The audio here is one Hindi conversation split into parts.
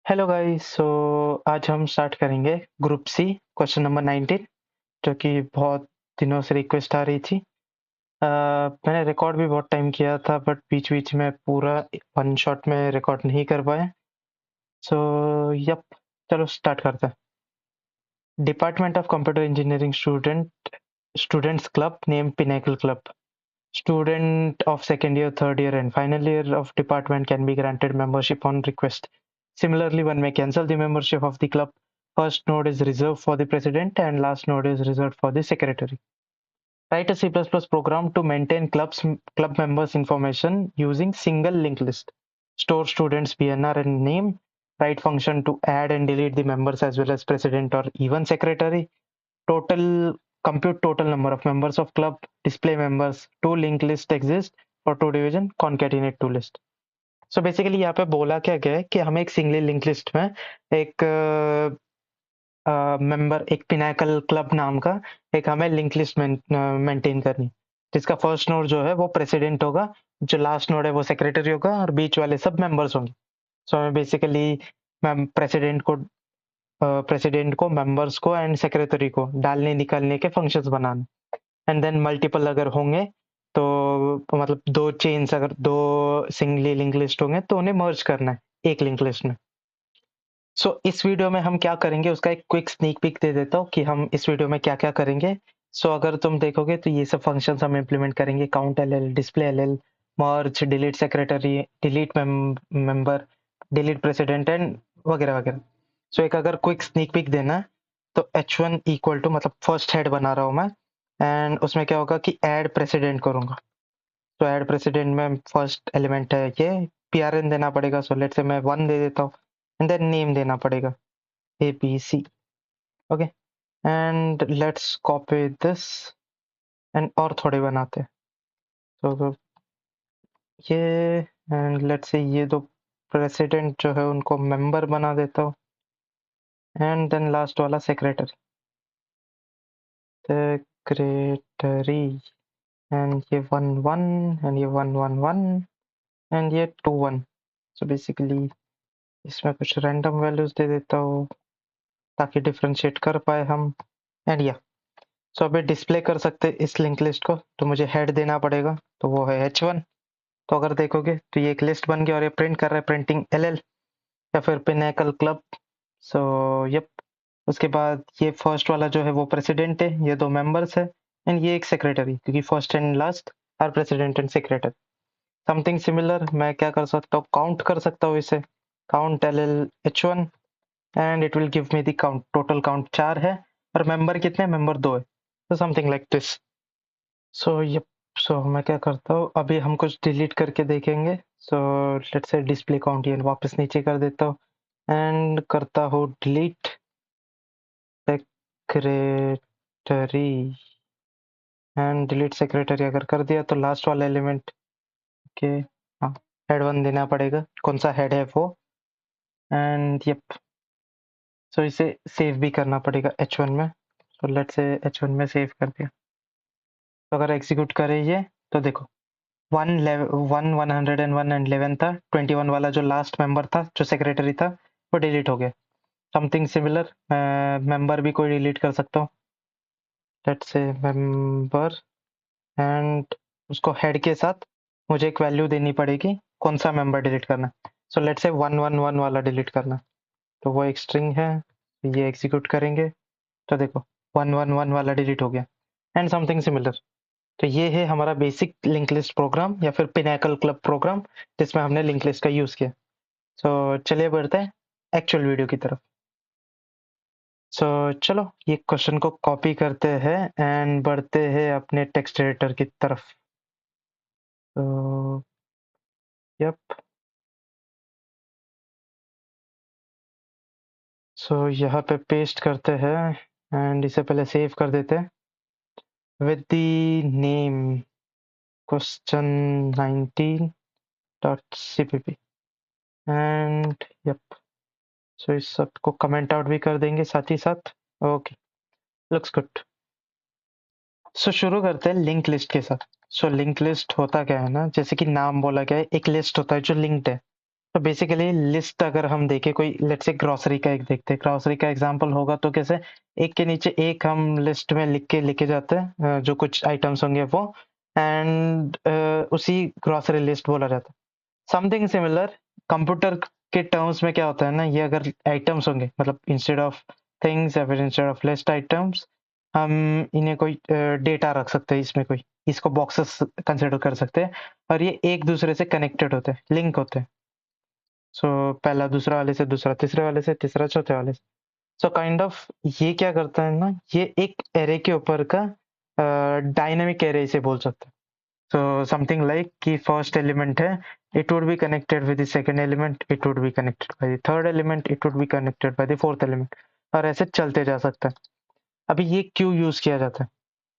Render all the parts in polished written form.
Hello guys. आज हम स्टार्ट करेंगे ग्रुप सी क्वेश्चन नंबर 19, जो कि बहुत दिनों से रिक्वेस्ट आ रही थी। मैंने रिकॉर्ड भी बहुत टाइम किया था, बट बीच बीच में पूरा वन शॉट में रिकॉर्ड नहीं कर पाए। सो यप, चलो स्टार्ट करते हैं। Department of computer engineering students club name pinnacle club. Student of second year, third year, and final year of department can be granted membership on request. Similarly, one may cancel the membership of the club. First node is reserved for the president, and last node is reserved for the secretary. Write a C++ program to maintain club members' information using single linked list. Store students' PNR and name. Write function to add and delete the members as well as president or even secretary. Total Compute total number of members of club. Display members. Two linked list exist for two division. Concatenate two list. So basically यहाँ पे बोला क्या गया है कि हमें एक सिंगली लिंक लिस्ट में एक मेंबर, एक पिनाकल क्लब नाम का एक हमें लिंक लिस्ट मेंटेन करनी, जिसका फर्स्ट नोड जो है वो प्रेसिडेंट होगा, जो लास्ट नोड है वो सेक्रेटरी होगा और बीच वाले सब मेंबर्स होंगे. सो हमें बेसिकली प्रेसिडेंट को मेंबर्स को एंड सेक्रेटरी को डालने निकालने के फंक्शंस बनाने. एंड देन मल्टीपल अगर होंगे तो मतलब दो चेन्स, अगर दो सिंगली लिंक लिस्ट होंगे तो उन्हें मर्ज करना है एक लिंक लिस्ट में. इस वीडियो में हम क्या करेंगे उसका एक क्विक स्नीक पीक दे देता हूँ कि हम इस वीडियो में क्या क्या करेंगे. अगर तुम देखोगे तो ये सब फंक्शंस हम इम्प्लीमेंट करेंगे: count L, display L, merge, delete secretary, delete member, delete president and वगैरह वगैरह. एक अगर क्विक स्नीक पीक देना है तो h1 इक्वल टू, मतलब फर्स्ट हेड बना रहा हूँ मैं, एंड उसमें क्या होगा कि ऐड प्रेसिडेंट करूंगा. ऐड प्रेसिडेंट में फर्स्ट एलिमेंट है ये PRN देना पड़ेगा. लेट्स से मैं 1 दे देता हूँ, एंड देन नेम देना पड़ेगा ABC. Okay, and let's copy this and और थोड़े बनाते हैं. तो ये, एंड लेट्स से ये दो प्रेसिडेंट जो है उनको मेंबर बना देता हूँ, एंड देन लास्ट वाला सेक्रेटरी. सेक्रेटरी, एंड ये 1 1, एंड ये 1 1 1, एंड ये 2 1. बेसिकली इसमें कुछ रैंडम वैल्यूज दे देता हूँ ताकि डिफरेंशिएट कर पाए हम. एंड या अभी डिस्प्ले कर सकते इस लिंक लिस्ट को, तो मुझे हेड देना पड़ेगा, तो वो है h1. तो अगर देखोगे तो ये एक लिस्ट बन गया और ये प्रिंट कर रहा है प्रिंटिंग LL या फिर पिनेकल क्लब. यप, उसके बाद ये फर्स्ट वाला जो है वो प्रेसिडेंट है, ये दो मेंबर्स है, एंड ये एक सेक्रेटरी, क्योंकि first and last are president and secretary. Something similar मैं क्या कर सकता हूँ, काउंट कर सकता हूँ इसे. Count LL h1, and it will give me the count. Total count 4 है और मेंबर कितने, मेंबर 2 है. तो समथिंग लाइक दिस. यप, मैं क्या करता हूँ, अभी हम कुछ डिलीट करके देखेंगे. लेट्स से डिस्प्ले काउंट ये वापस नीचे कर देता हूँ एंड करता हूँ delete secretary. And delete secretary अगर कर दिया तो लास्ट वाला एलिमेंट के, हाँ, हेड 1 देना पड़ेगा, कौन सा हेड है वो. एंड यप, इसे सेव भी करना पड़ेगा h1 में. लेट्स से h1 में सेव कर दिया. तो अगर एग्जीक्यूट करें ये, तो देखो 101 एंड 11 था. 21 वाला जो लास्ट मेंबर था, जो सेक्रेटरी था, वो डिलीट हो गया. समथिंग सिमिलर मेंबर भी कोई डिलीट कर सकता हूँ. लेट्स से मेंबर, एंड उसको हेड के साथ मुझे एक वैल्यू देनी पड़ेगी कौन सा मेंबर डिलीट करना है. लेट्स से 111 वाला डिलीट करना है, तो वो एक स्ट्रिंग है. ये एग्जीक्यूट करेंगे तो देखो 111 वाला डिलीट हो गया. And something similar. तो ये है हमारा बेसिक लिंक लिस्ट प्रोग्राम या फिर पिनेकल क्लब प्रोग्राम, जिसमें हमने लिंक लिस्ट का यूज किया. चलिए बढ़ते हैं एक्चुअल वीडियो की तरफ. चलो ये क्वेश्चन को कॉपी करते हैं एंड बढ़ते हैं अपने टेक्स्ट एडिटर की तरफ. तो यप, यहाँ पे पेस्ट करते हैं एंड इसे पहले सेव कर देते हैं with the name question19.cpp. And yup, इस सब को कमेंट आउट भी कर देंगे साथ ही साथ. Okay, looks good. शुरू करते हैं लिंक लिस्ट के साथ. लिंक लिस्ट होता क्या है ना, जैसे कि नाम बोला गया है, एक लिस्ट होता है जो लिंक्ड है. तो बेसिकली लिस्ट अगर हम देखें, कोई लेट्स से ग्रोसरी का एक देखते हैं, ग्रोसरी का एग्जांपल होगा तो कैसे एक के नीचे एक हम लिस्ट में लिख के लेके जाते हैं जो कुछ आइटम्स होंगे वो, एंड उसी ग्रोसरी लिस्ट बोला जाता है। समथिंग सिमिलर कंप्यूटर के टर्म्स में क्या होता है ना, ये अगर आइटम्स होंगे मतलब इंस्टेड ऑफ थिंग्स या फिर इंस्टेड ऑफ लिस्ट आइटम्स, हम इन्हें कोई डेटा रख सकते हैं, इसमें कोई इसको बॉक्सेस कंसिडर कर सकते हैं, और ये एक दूसरे से कनेक्टेड होते हैं, लिंक होते हैं। सो पहला दूसरा वाले से, दूसरा तीसरे वाले से, तीसरा चौथे वाले से। सो काइंड ऑफ ये क्या करता है ना, ये एक एरे के ऊपर का डायनामिक एरे से बोल सकते हैं। सो समथिंग लाइक कि फर्स्ट एलिमेंट है, it would be connected with the second element, it would be connected by the third element, it would be connected by the fourth element, और ऐसे चलते जा सकता है। अभी ये क्यों यूज किया जाता है?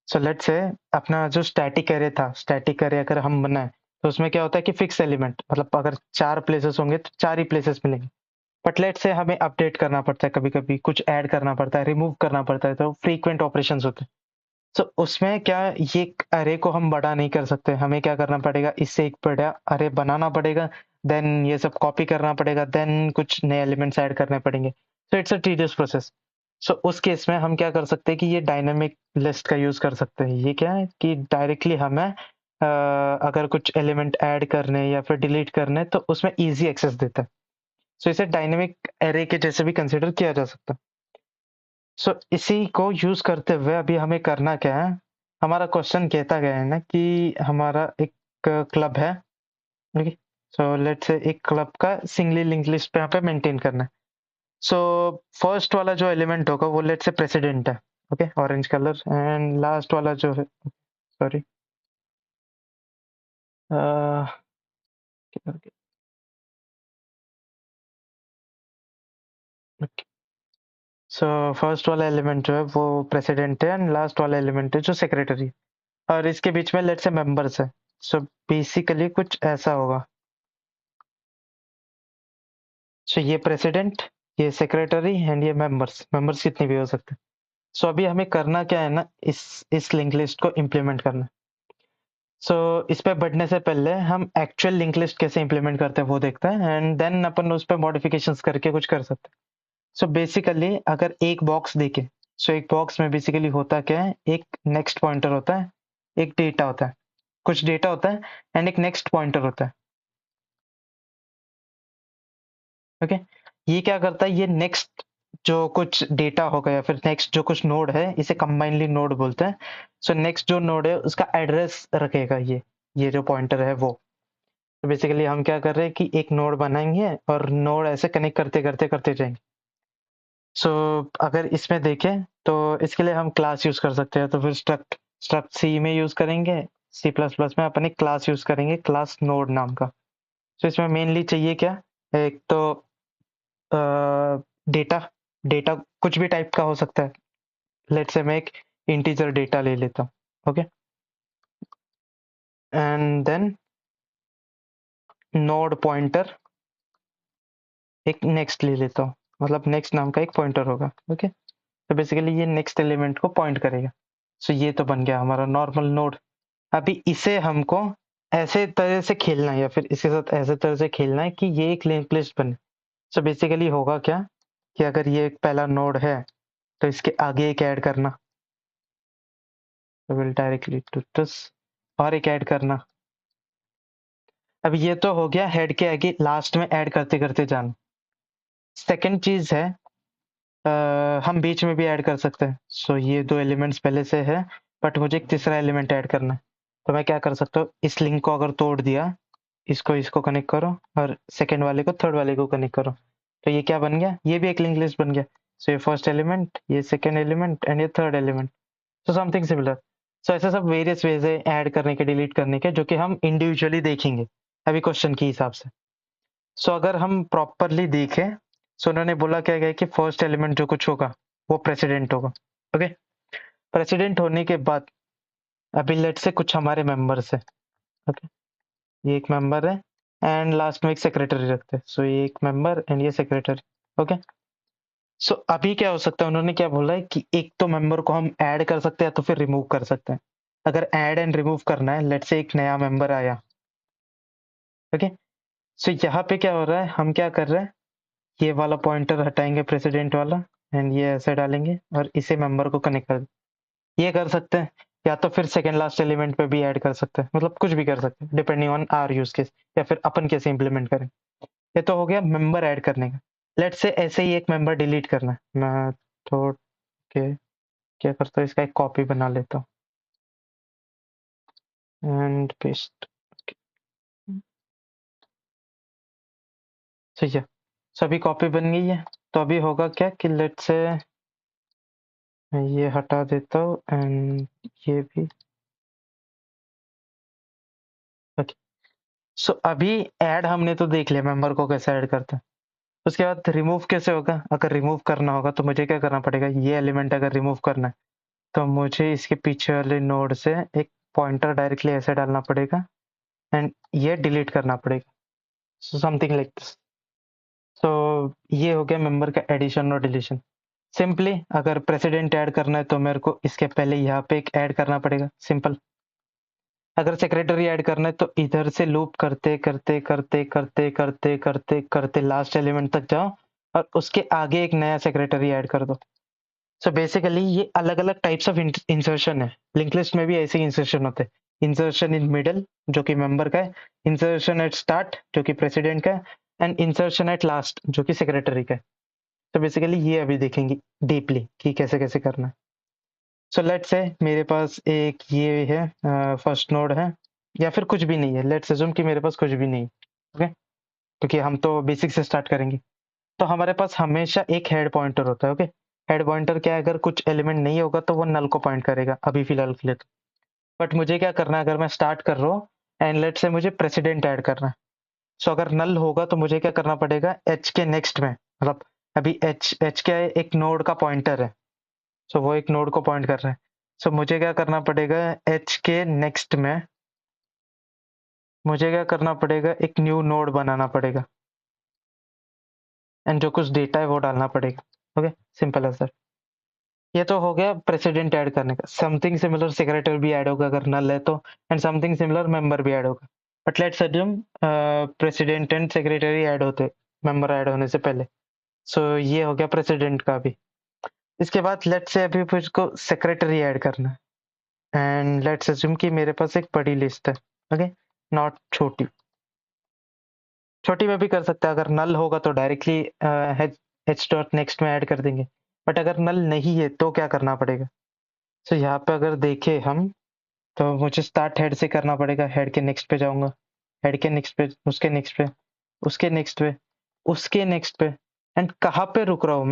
सो लेट्स से अपना जो स्टैटिक एरे था, स्टैटिक एरे अगर हम बनाए तो उसमें क्या होता है कि फिक्स एलिमेंट, मतलब अगर 4 प्लेसेस होंगे तो 4 ही प्लेसेस मिलेंगे। बट लेट्स से हमें अपडेट करना पड़ता है, कभी-कभी कुछ ऐड करना पड़ता है, रिमूव करना पड़ता है, तो फ्रीक्वेंट ऑपरेशंस होते हैं। सो उसमें क्या, ये अरे को हम बड़ा नहीं कर सकते, हमें क्या करना पड़ेगा, इससे एक बड़ा अरे बनाना पड़ेगा, देन ये सब कॉपी करना पड़ेगा, देन कुछ नए एलिमेंट्स ऐड करने पड़ेंगे। So it's a tedious process. So उस केस में हम क्या कर सकते हैं कि ये डायनामिक लिस्ट का यूज कर सकते हैं। ये क्या है कि डायरेक्टली हमें अगर कुछ एलिमेंट ऐड करने या फिर डिलीट करने तो उसमें इजी एक्सेस देता है। सो इसे डायनेमिक एरे के जैसे भी कंसिडर किया जा सकता है। सो इसी को यूज करते हुए अभी हमें करना क्या है, हमारा क्वेश्चन कहता गया है ना कि हमारा एक क्लब है, ओके। सो लेट्स से एक क्लब का सिंगली लिंक लिस्ट पे यहाँ पे मेंटेन करना है। सो फर्स्ट वाला जो एलिमेंट होगा वो लेट्स से प्रेसिडेंट है, okay, orange colour, and last वाला जो है, सॉरी, सो फर्स्ट वाला एलिमेंट जो है वो प्रेसिडेंट है, एंड लास्ट वाला एलिमेंट है जो सेक्रेटरी, और इसके बीच में लेट्स से मेंबर्स है। सो बेसिकली कुछ ऐसा होगा। सो ये प्रेसिडेंट, ये सेक्रेटरी, एंड ये मेंबर्स, मेंबर्स कितने भी हो सकते हैं। सो अभी हमें करना क्या है ना, इस लिंक लिस्ट को इम्प्लीमेंट करना है। सो इस पे बढ़ने से पहले हम एक्चुअल लिंक लिस्ट कैसे इम्प्लीमेंट करते हैं वो देखते हैं, एंड देन अपन उस पर मॉडिफिकेशंस करके कुछ कर सकते हैं। सो बेसिकली अगर एक बॉक्स देखें, सो एक बॉक्स में बेसिकली होता क्या है, एक नेक्स्ट पॉइंटर होता है, एक डेटा होता है, कुछ डेटा होता है, एंड एक नेक्स्ट पॉइंटर होता है, ओके। ये क्या करता है, ये नेक्स्ट जो कुछ डेटा होगा या फिर नेक्स्ट जो कुछ नोड है, इसे कंबाइनली नोड बोलते हैं। सो नेक्स्ट जो नोड है उसका एड्रेस रखेगा, ये जो पॉइंटर है वो। तो बेसिकली हम क्या कर रहे हैं कि एक नोड बनाएंगे और नोड ऐसे कनेक्ट करते करते करते जाएंगे। सो अगर इसमें देखें तो इसके लिए हम क्लास यूज कर सकते हैं, तो फिर स्ट्रक्ट स्ट्रक्ट सी में यूज करेंगे, सी प्लस प्लस में अपन एक क्लास यूज करेंगे, क्लास नोड नाम का। सो इसमें मेनली चाहिए क्या, एक तो डेटा, डेटा कुछ भी टाइप का हो सकता है। लेट्स से मैं एक इंटीजर डेटा ले लेता हूँ, okay, and then node pointer, एक नेक्स्ट ले लेता हूँ, मतलब नेक्स्ट नाम का एक पॉइंटर होगा, ओके। तो बेसिकली ये नेक्स्ट एलिमेंट को पॉइंट करेगा। सो ये तो बन गया हमारा नॉर्मल नोड। अभी इसे हमको ऐसे तरह से खेलना है या फिर इसके साथ ऐसे तरह से खेलना है कि ये एक लिंक लिस्ट बने। सो बेसिकली होगा क्या कि अगर ये एक पहला नोड है तो इसके आगे एक ऐड करना, विल डायरेक्टली टू दिस, और एक ऐड करना। अब ये तो हो गया हेड के आगे लास्ट में ऐड करते करते जाना। सेकंड चीज है, हम बीच में भी ऐड कर सकते हैं। सो ये दो एलिमेंट्स पहले से है, बट मुझे एक तीसरा एलिमेंट ऐड करना है। तो मैं क्या कर सकता हूँ, इस लिंक को अगर तोड़ दिया, इसको इसको कनेक्ट करो और सेकंड वाले को थर्ड वाले को कनेक्ट करो, तो ये क्या बन गया, ये भी एक लिंक लिस्ट बन गया। सो ये फर्स्ट एलिमेंट, ये सेकंड एलिमेंट, एंड ये third element. So something similar. So ऐसे सब वेरियस वेज है ऐड करने के, डिलीट करने के, जो कि हम इंडिविजुअली देखेंगे अभी क्वेश्चन के हिसाब से। सो अगर हम प्रॉपरली देखें, सो उन्होंने बोला क्या गया कि फर्स्ट एलिमेंट जो कुछ होगा वो प्रेसिडेंट होगा, ओके। प्रेसिडेंट होने के बाद अभी लेट से कुछ हमारे मेंबर्स है, ओके, ये एक मेंबर है, एंड लास्ट में एक सेक्रेटरी रखते हैं। सो ये एक मेंबर एंड ये सेक्रेटरी, ओके। सो अभी क्या हो सकता है, उन्होंने क्या बोला है कि एक तो मेंबर को हम ऐड कर सकते हैं तो फिर रिमूव कर सकते हैं। अगर ऐड एंड रिमूव करना है, लेट से एक नया मेंबर आया, ओके, सो यहाँ पे क्या हो रहा है, हम क्या कर रहे हैं, ये वाला पॉइंटर हटाएंगे प्रेसिडेंट वाला, एंड ये ऐसे डालेंगे और इसे मेंबर को कनेक्ट कर, ये कर सकते हैं। या तो फिर सेकंड लास्ट एलिमेंट पे भी ऐड कर सकते हैं, मतलब कुछ भी कर सकते हैं depending on our use case, या फिर अपन कैसे इंप्लीमेंट करें। ये तो हो गया मेंबर ऐड करने का। लेट्स से ऐसे ही एक मेंबर डिलीट करना है, मैं तो क्या करता हूँ, इसका एक कॉपी बना लेता हूँ एंड पेस्ट। सही है, सभी कॉपी बन गई है। तो अभी होगा क्या कि लेट्स से मैं ये हटा देता हूँ एंड ये भी। ओके, सो अभी ऐड हमने तो देख लिया मेंबर को कैसे ऐड करते हैं। उसके बाद रिमूव कैसे होगा, अगर रिमूव करना होगा तो मुझे क्या करना पड़ेगा, ये एलिमेंट अगर रिमूव करना है तो मुझे इसके पीछे वाले नोड से एक पॉइंटर डायरेक्टली ऐसे डालना पड़ेगा एंड ये डिलीट करना पड़ेगा। So something like this. तो ये हो गया मेंबर का एडिशन और डिलीशन। सिंपली अगर प्रेसिडेंट ऐड करना है तो मेरे को इसके पहले यहाँ पे एक ऐड करना पड़ेगा, सिंपल। अगर सेक्रेटरी ऐड करना है तो इधर से लूप करते करते करते करते करते करते करते लास्ट एलिमेंट तक जाओ और उसके आगे एक नया सेक्रेटरी ऐड कर दो। सो बेसिकली ये अलग अलग टाइप्स ऑफ इंसर्शन है। लिंक लिस्ट में भी ऐसे ही इंसर्शन होते हैं। इंसर्शन इन मिडल जो कि मेंबर का है, इंसर्शन एट स्टार्ट जो कि प्रेसिडेंट का है, एंड इंसर्शन एट लास्ट जो कि सेक्रेटरी का है। तो बेसिकली ये अभी देखेंगे डीपली कि कैसे कैसे करना है। सो लेट्स से मेरे पास एक ये है, फर्स्ट नोड है, या फिर कुछ भी नहीं है, लेट्स अज्यूम कि मेरे पास कुछ भी नहीं है। ओके, क्योंकि हम तो बेसिक से स्टार्ट करेंगे। तो हमारे पास हमेशा एक हेड पॉइंटर होता है। ओके, हेड पॉइंटर क्या है, अगर कुछ एलिमेंट नहीं होगा तो वो नल को पॉइंट करेगा अभी फिलहाल के लिए तो। बट मुझे क्या करना है, अगर मैं स्टार्ट कर रहा हूँ एंड लेट से मुझे प्रेसिडेंट ऐड करना है, सो अगर नल होगा तो मुझे क्या करना पड़ेगा, एच के नेक्स्ट में, मतलब अभी एच एच क्या है, एक नोड का पॉइंटर है। सो वो एक नोड को पॉइंट कर रहा है। सो मुझे क्या करना पड़ेगा, एच के नेक्स्ट में मुझे क्या करना पड़ेगा, एक न्यू नोड बनाना पड़ेगा एंड जो कुछ डेटा है वो डालना पड़ेगा। ओके, सिंपल है सर। ये तो हो गया प्रेसिडेंट ऐड करने का। समथिंग सिमिलर सेक्रेटरी भी ऐड होगा अगर नल है तो, एंड समथिंग सिमिलर मेंबर भी ऐड होगा। But let's assume president and secretary add होते मेंबर ऐड होने से पहले। सो ये हो गया प्रेसिडेंट का भी। इसके बाद लेट्स से अभी मुझको सेक्रेटरी ऐड करना है एंड लेट्स अज्यूम कि मेरे पास एक बड़ी लिस्ट है। ओके, नॉट छोटी। छोटी में भी कर सकता है, अगर नल होगा तो डायरेक्टली एच डॉट नेक्स्ट में ऐड कर देंगे। बट अगर नल नहीं है तो क्या करना पड़ेगा। सो यहाँ पे अगर देखें हम, तो मुझे स्टार्ट हेड से करना पड़ेगा। हेड के नेक्स्ट पे जाऊंगा, हेड के नेक्स्ट पे, उसके नेक्स्ट पे, उसके नेक्स्ट पे, उसके नेक्स्ट पे, एंड कहाँ पे रुक रहा हूँ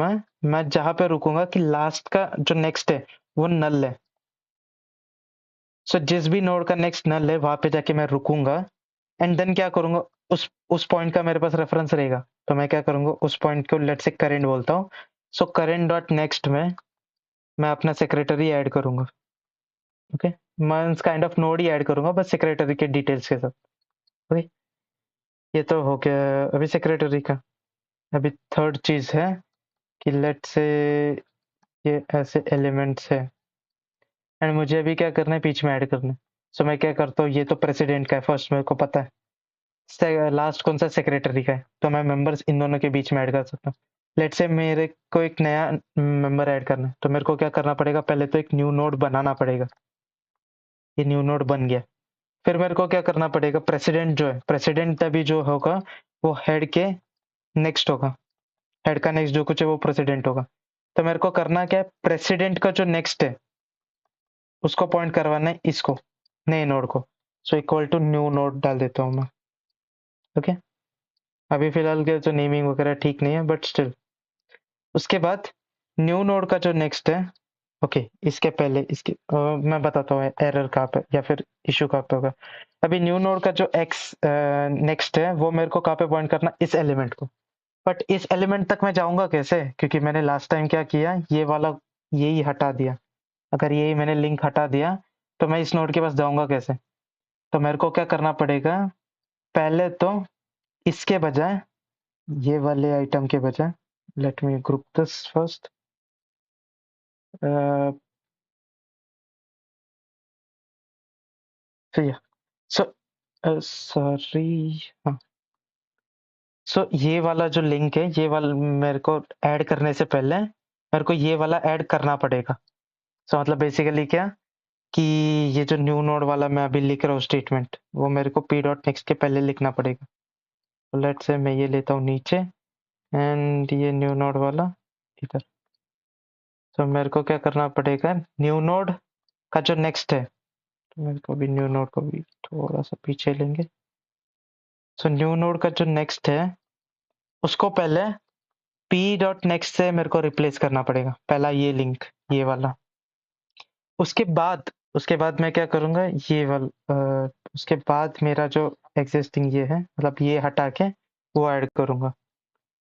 मैं जहाँ पे रुकूंगा कि लास्ट का जो नेक्स्ट है वो नल है। सो जिस भी नोड का नेक्स्ट नल है वहां पे जाके मैं रुकूंगा एंड देन क्या करूंगा, उस पॉइंट का मेरे पास रेफरेंस रहेगा। तो मैं क्या करूंगा, उस पॉइंट को लेट से करेंट बोलता हूँ। सो करेंट डॉट नेक्स्ट में मैं अपना सेक्रेटरी ऐड करूंगा। ओके, मैं kind of node he add करूंगा बस सेक्रेटरी के डिटेल्स के साथ। ओके, ये तो हो गया अभी सेक्रेटरी का। अभी थर्ड चीज है कि लेट से ये ऐसे एलिमेंट्स है एंड मुझे अभी क्या करना है, बीच में ऐड करना है। सो मैं क्या करता हूँ, ये तो प्रेसिडेंट का है, फर्स्ट मेरे को पता है, लास्ट कौन सा सेक्रेटरी का है, तो मैं मेंबर्स इन दोनों के बीच में ऐड कर सकता हूँ। लेट से मेरे को एक नया मेंबर ऐड करना है, तो मेरे को क्या करना पड़ेगा, पहले तो एक न्यू नोड बनाना पड़ेगा। ये न्यू नोड बन गया। फिर मेरे को क्या करना पड़ेगा, प्रेसिडेंट जो है, प्रेसिडेंट अभी जो होगा वो हेड के नेक्स्ट होगा। हेड का नेक्स्ट जो कुछ है वो प्रेसिडेंट होगा। तो मेरे को करना क्या है, प्रेसिडेंट का जो नेक्स्ट है उसको पॉइंट करवाना है इसको, नए नोड को। So equal to new node डाल देता हूँ मैं। ओके, अभी फिलहाल के जो नेमिंग वगैरह ठीक नहीं है बट स्टिल। उसके बाद न्यू नोड का जो नेक्स्ट है, ओके इसके पहले इसके मैं बताता हूँ एरर कहाँ पे या फिर इशू कहाँ पे होगा। अभी न्यू नोड का जो एक्स नेक्स्ट है वो मेरे को कहाँ पे पॉइंट करना, इस एलिमेंट को। बट इस एलिमेंट तक मैं जाऊंगा कैसे, क्योंकि मैंने लास्ट टाइम क्या किया, ये वाला यही हटा दिया। अगर यही मैंने लिंक हटा दिया तो मैं इस नोड के पास जाऊंगा कैसे। तो मेरे को क्या करना पड़ेगा, पहले तो इसके बजाय, ये वाले आइटम के बजाय, let me group this first. So sorry, हाँ सो ये वाला जो लिंक है, ये वाला मेरे को ऐड करने से पहले मेरे को ये वाला ऐड करना पड़ेगा। सो मतलब बेसिकली क्या कि ये जो न्यू नोड वाला मैं अभी लिख रहा हूँ स्टेटमेंट, वो मेरे को p डॉट नेक्स्ट के पहले लिखना पड़ेगा। तो लेट्स से मैं ये लेता हूँ नीचे एंड ये न्यू नोड वाला इधर। तो मेरे को क्या करना पड़ेगा, न्यू नोड का जो नेक्स्ट है, तो मेरे को भी न्यू नोड को भी थोड़ा सा पीछे लेंगे। सो न्यू नोड का जो नेक्स्ट है उसको पहले p डॉट नेक्स्ट से मेरे को रिप्लेस करना पड़ेगा, पहला ये लिंक, ये वाला। उसके बाद मैं क्या करूँगा, ये वाला उसके बाद मेरा जो एग्जिस्टिंग ये है, मतलब ये हटा के वो ऐड करूँगा।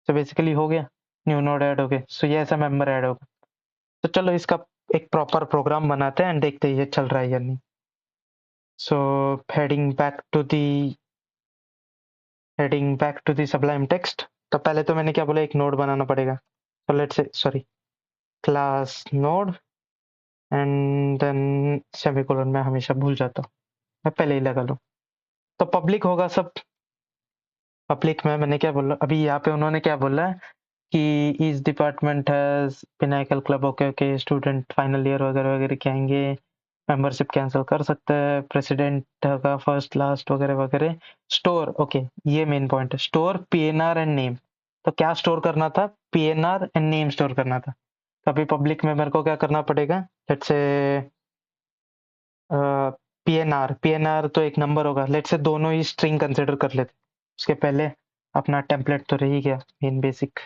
तो बेसिकली हो गया, न्यू नोड ऐड हो गया। सो ये ऐसा मेंबर ऐड होगा। तो चलो इसका एक प्रॉपर प्रोग्राम बनाते हैं एंड देखते हैं ये चल रहा है या नहीं। So heading back to the sublime text. तो पहले तो मैंने क्या बोला, एक नोड बनाना पड़ेगा। तो let's say sorry, class node and then semicolon. मैं हमेशा भूल जाता हूँ, मैं पहले ही लगा लूँ। तो पब्लिक होगा सब। पब्लिक में मैंने क्या बोला, अभी यहाँ पे उन्होंने क्या बोला है कि इस department has Pinnacle club, okay okay, student final year वगैरह वगैरह के आएंगे, मेंबरशिप कैंसिल कर सकते हैं, प्रेसिडेंट का फर्स्ट लास्ट वगैरह वगैरह। स्टोर, ओके, ये मेन पॉइंट है, स्टोर पीएनआर एंड नेम। तो क्या स्टोर करना था, पीएनआर एंड नेम स्टोर करना था। तो अभी पब्लिक में मेरे को क्या करना पड़ेगा, लेट्स से पीएनआर तो एक नंबर होगा, लेट्स से दोनों ही स्ट्रिंग कंसिडर कर लेते। उसके पहले अपना टेम्पलेट तो रह ही गया in basic.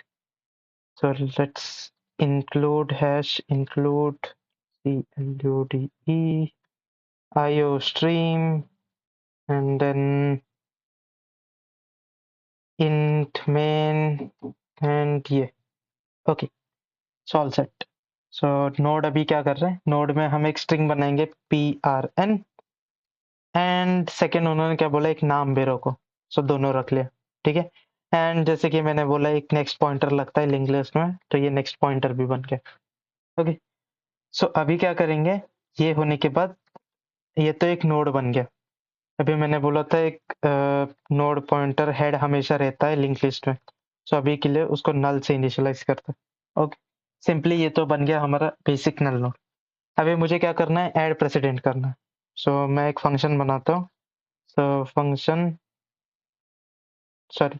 So let's include hash include CLUDE IO stream and then int main and ये ओके, सॉल सेट। सो नोड अभी क्या कर रहे हैं, नोड में हम एक स्ट्रिंग बनाएंगे PRN एंड सेकेंड उन्होंने क्या बोला, एक नाम बेरो को। सो दोनों रख लिया, ठीक है। एंड जैसे कि मैंने बोला एक नेक्स्ट पॉइंटर लगता है लिंक लिस्ट में, तो ये नेक्स्ट पॉइंटर भी बन गया। ओके, सो अभी क्या करेंगे, ये होने के बाद ये तो एक नोड बन गया। अभी मैंने बोला था एक नोड पॉइंटर हेड हमेशा रहता है लिंक लिस्ट में। सो अभी के लिए उसको नल से इनिशियलाइज करता है। ओके, सिंपली ये तो बन गया हमारा बेसिक नल नोड। अभी मुझे क्या करना है, ऐड प्रेसिडेंट करना है। सो मैं एक फंक्शन बनाता हूँ। सो फंक्शन, सॉरी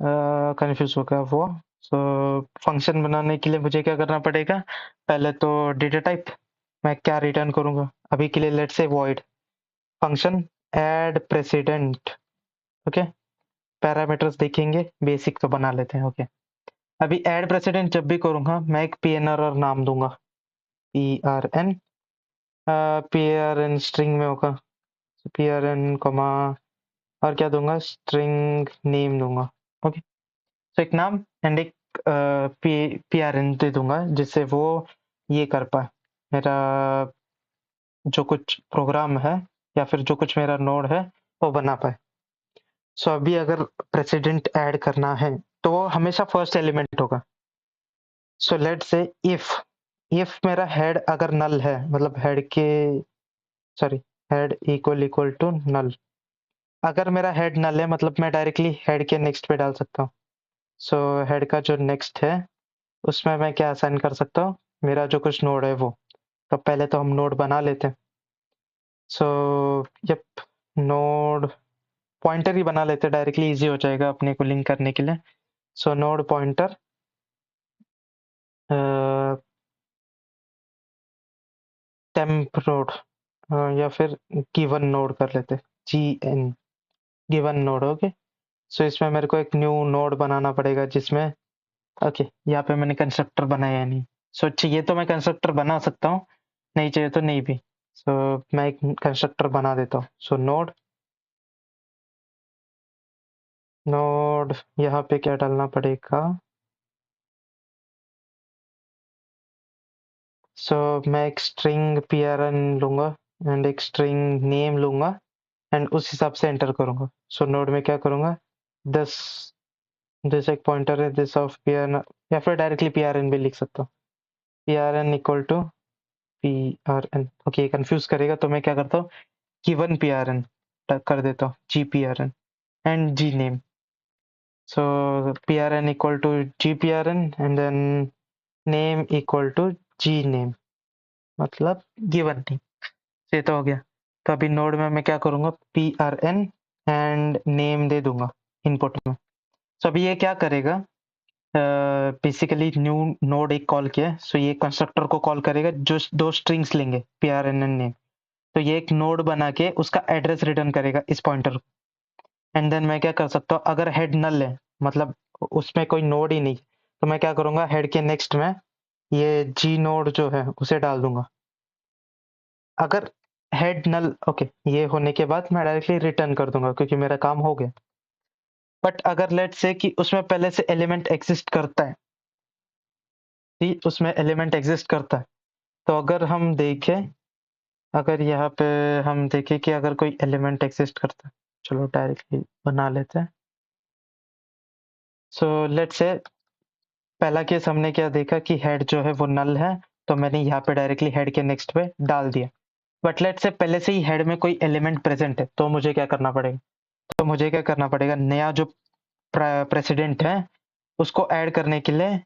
कंफ्यूज हो गया वो। सो फंक्शन बनाने के लिए मुझे क्या करना पड़ेगा, पहले तो डेटा टाइप मैं क्या रिटर्न करूंगा, अभी के लिए let's say void function add president. Okay, parameters देखेंगे, बेसिक तो बना लेते हैं। ओके, अभी ऐड प्रेसिडेंट जब भी करूंगा मैं एक पीएनआर और नाम दूंगा, PRN। PRN स्ट्रिंग में होगा, PRN कॉमा और क्या दूंगा, स्ट्रिंग नेम दूंगा। ओके, तो एक नाम एंड एक PRN दे दूंगा जिससे वो ये कर पाए, मेरा जो कुछ प्रोग्राम है या फिर जो कुछ मेरा नोड है वो बना पाए। सो अभी अगर प्रेसिडेंट ऐड करना है तो वो हमेशा फर्स्ट एलिमेंट होगा। सो लेट्स से इफ मेरा हेड अगर नल है, मतलब हेड के, sorry, head equal to null. अगर मेरा हेड नल है मतलब मैं डायरेक्टली हेड के नेक्स्ट पे डाल सकता हूँ। सो हेड का जो नेक्स्ट है उसमें मैं क्या असाइन कर सकता हूँ, मेरा जो कुछ नोड है वो। तो पहले तो हम नोड बना लेते हैं। सो यप, नोड पॉइंटर ही बना लेते हैं, डायरेक्टली इजी हो जाएगा अपने को लिंक करने के लिए। सो नोड पॉइंटर टेम्प नोड, या फिर गिवन नोड कर लेते, GN, given node. Okay, so इसमें मेरे को एक न्यू नोड बनाना पड़ेगा जिसमें, ओके, यहाँ पे मैंने कंस्ट्रक्टर बनाया नहीं। सो चाहिए तो मैं कंस्ट्रक्टर बना सकता हूँ, नहीं चाहिए तो नहीं भी। सो मैं एक कंस्ट्रक्टर बना देता हूँ। सो नोड नोड यहाँ पे क्या डालना पड़ेगा, सो मैं एक स्ट्रिंग PRN लूंगा एंड एक स्ट्रिंग नेम लूंगा एंड उस हिसाब से एंटर करूंगा। सो नोड में क्या करूंगा, दिस दिस एक पॉइंटर है, दिस ऑफ PRN, या फिर डायरेक्टली PRN भी लिख सकता हूँ, PRN equal to PRN। Okay, confuse करेगा तो मैं क्या करता हूँ, गिवन PRN कर देता हूँ, GPRN and G name. So prn equal to gprn and then name equal to gname, मतलब गिवन नेम। ये तो हो गया। तो अभी नोड में मैं क्या करूंगा, prn एंड नेम दे दूंगा इनपुट में। सो अभी ये क्या करेगा, बेसिकली न्यू नोड एक कॉल किया है, सो ये कंस्ट्रक्टर को कॉल करेगा जो दो स्ट्रिंग्स लेंगे prn एंड नेम। तो ये एक नोड बना के उसका एड्रेस रिटर्न करेगा इस पॉइंटर को। एंड देन मैं क्या कर सकता हूँ, अगर हेड नल है मतलब उसमें कोई नोड ही नहीं, तो मैं क्या करूंगा, हेड के नेक्स्ट में ये जी नोड जो है उसे डाल दूंगा। अगर हेड नल ओके, ये होने के बाद मैं डायरेक्टली रिटर्न कर दूंगा क्योंकि मेरा काम हो गया। बट अगर लेट से कि उसमें पहले से एलिमेंट एग्जिस्ट करता है, ठीक, उसमें एलिमेंट एग्जिस्ट करता है, तो अगर हम देखें, अगर यहाँ पे हम देखें कि अगर कोई एलिमेंट एग्जिस्ट करता है, चलो डायरेक्टली बना लेते हैं। सो लेट से पहला केस हमने क्या देखा कि हेड जो है वो नल है, तो मैंने यहाँ पे डायरेक्टली हेड के नेक्स्ट पे डाल दिया। बट लेट से पहले से ही हेड में कोई एलिमेंट प्रेजेंट है, तो मुझे क्या करना पड़ेगा, तो मुझे क्या करना पड़ेगा, नया जो प्रेसिडेंट है उसको ऐड करने के लिए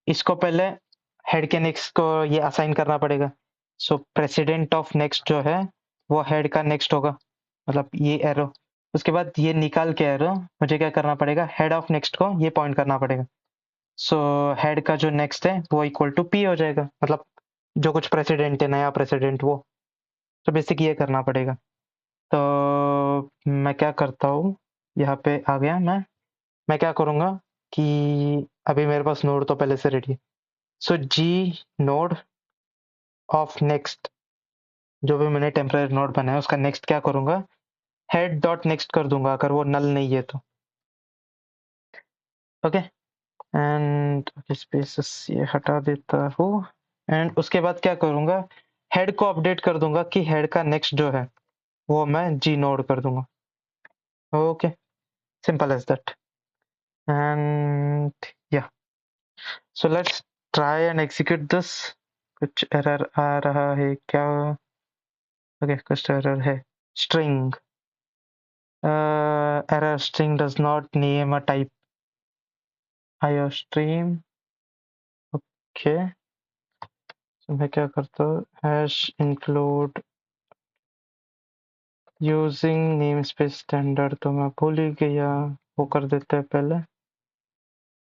इसको पहले हेड के नेक्स्ट को ये असाइन करना पड़ेगा। सो प्रेसिडेंट ऑफ नेक्स्ट जो है वो हेड का नेक्स्ट होगा, मतलब ये एरो। उसके बाद ये निकाल के एरो मुझे क्या करना पड़ेगा, हेड ऑफ नेक्स्ट को ये पॉइंट करना पड़ेगा। सो हेड का जो नेक्स्ट है वो इक्वल टू पी हो जाएगा, मतलब जो कुछ प्रेसिडेंट है नया प्रेसिडेंट वो। तो बेसिक ये करना पड़ेगा। तो मैं क्या करता हूँ, यहाँ पे आ गया मैं क्या करूँगा कि अभी मेरे पास नोड तो पहले से रेडी है। सो जी नोड ऑफ नेक्स्ट, जो भी मैंने टेम्पररी नोड बनाया उसका नेक्स्ट क्या करूँगा, हेड डॉट नेक्स्ट कर दूंगा अगर वो नल नहीं है तो। ओके, एंड स्पेसेस ये हटा देता हूँ। एंड उसके बाद क्या करूँगा, हेड को अपडेट कर दूंगा कि हेड का नेक्स्ट जो है वो मैं जी नोड कर दूंगा। Okay, simple as that. And या so let's try and execute this. कुछ एरर आ रहा है क्या? ओके, कुछ एरर है। String error string does not name a type iostream। Okay, तो मैं क्या करता हूँ, hash include using namespace standard, तो मैं भूल ही गया, वो कर देते हैं पहले।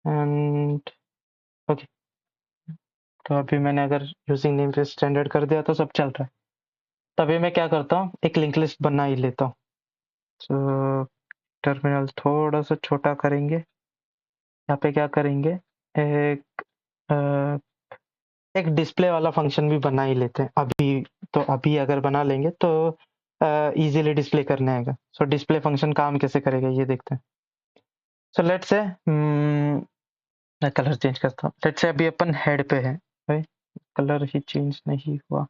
एंड ओके, तो अभी मैंने अगर यूजिंग नेम स्पेस स्टैंडर्ड कर दिया तो सब चल रहा है। तभी मैं क्या करता हूँ, एक लिंक लिस्ट बना ही लेता हूँ। तो टर्मिनल थोड़ा सा छोटा करेंगे, यहाँ पे क्या करेंगे, एक एक डिस्प्ले वाला फंक्शन भी बना ही लेते हैं अभी। तो अभी अगर बना लेंगे तो इजीली डिस्प्ले करने आएगा। सो डिस्प्ले फंक्शन काम कैसे करेगा ये देखते हैं। सो लेट्स से मैं कलर चेंज करता हूँ। लेट्स से अभी अपन हेड पे है, कलर ही चेंज नहीं हुआ।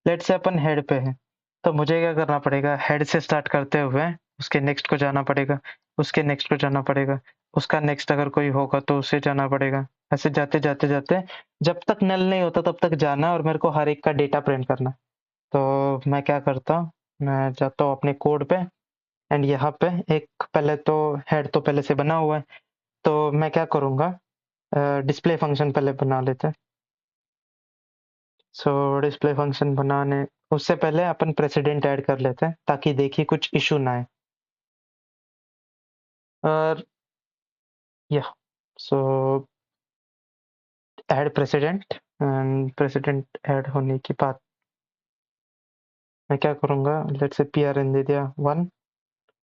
लेट्स से अपन हेड पे है, तो मुझे क्या करना पड़ेगा, हेड से स्टार्ट करते हुए उसके नेक्स्ट को जाना पड़ेगा, उसके नेक्स्ट को जाना पड़ेगा, उसका नेक्स्ट अगर कोई होगा तो उसे जाना पड़ेगा। ऐसे जाते जाते जाते जब तक नल नहीं होता तब तक जाना, और मेरे को हर एक का डेटा प्रिंट करना। तो मैं क्या करता हूँ, मैं जाता हूँ अपने कोड पे, एंड यहाँ पे एक पहले तो हेड तो पहले से बना हुआ है, तो मैं क्या करूँगा, डिस्प्ले फंक्शन पहले बना लेते हैं। सो डिस्प्ले फंक्शन बनाने उससे पहले अपन प्रेसिडेंट ऐड कर लेते हैं ताकि देखिए कुछ इशू ना आए। और या सो add president, and president add होने के बाद मैं क्या करूँगा, लेट्स से prn दे दिया 1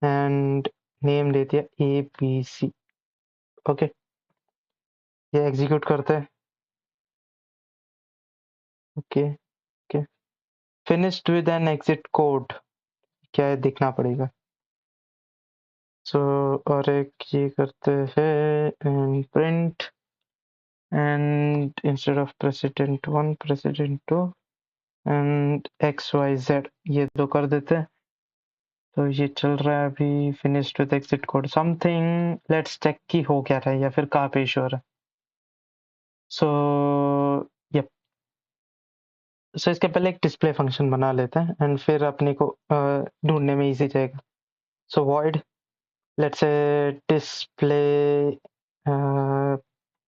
एंड नेम दे दिया abc। ओके, ये एग्जीक्यूट करते हैं। Okay okay, finished with an exit code, क्या है दिखना पड़ेगा। सो और एक ये करते हैं, and print, and instead of president 1 president 2 and XYZ, ये दो कर देते हैं। तो ये चल रहा है अभी, finished with exit code something. Let's check की हो क्या रहा है या फिर कहाँ पे इशू हो रहा है। सो यप, सो इसके पहले एक डिस्प्ले फंक्शन बना लेते हैं एंड फिर अपने को ढूंढने में इजी जाएगा। So void let's say display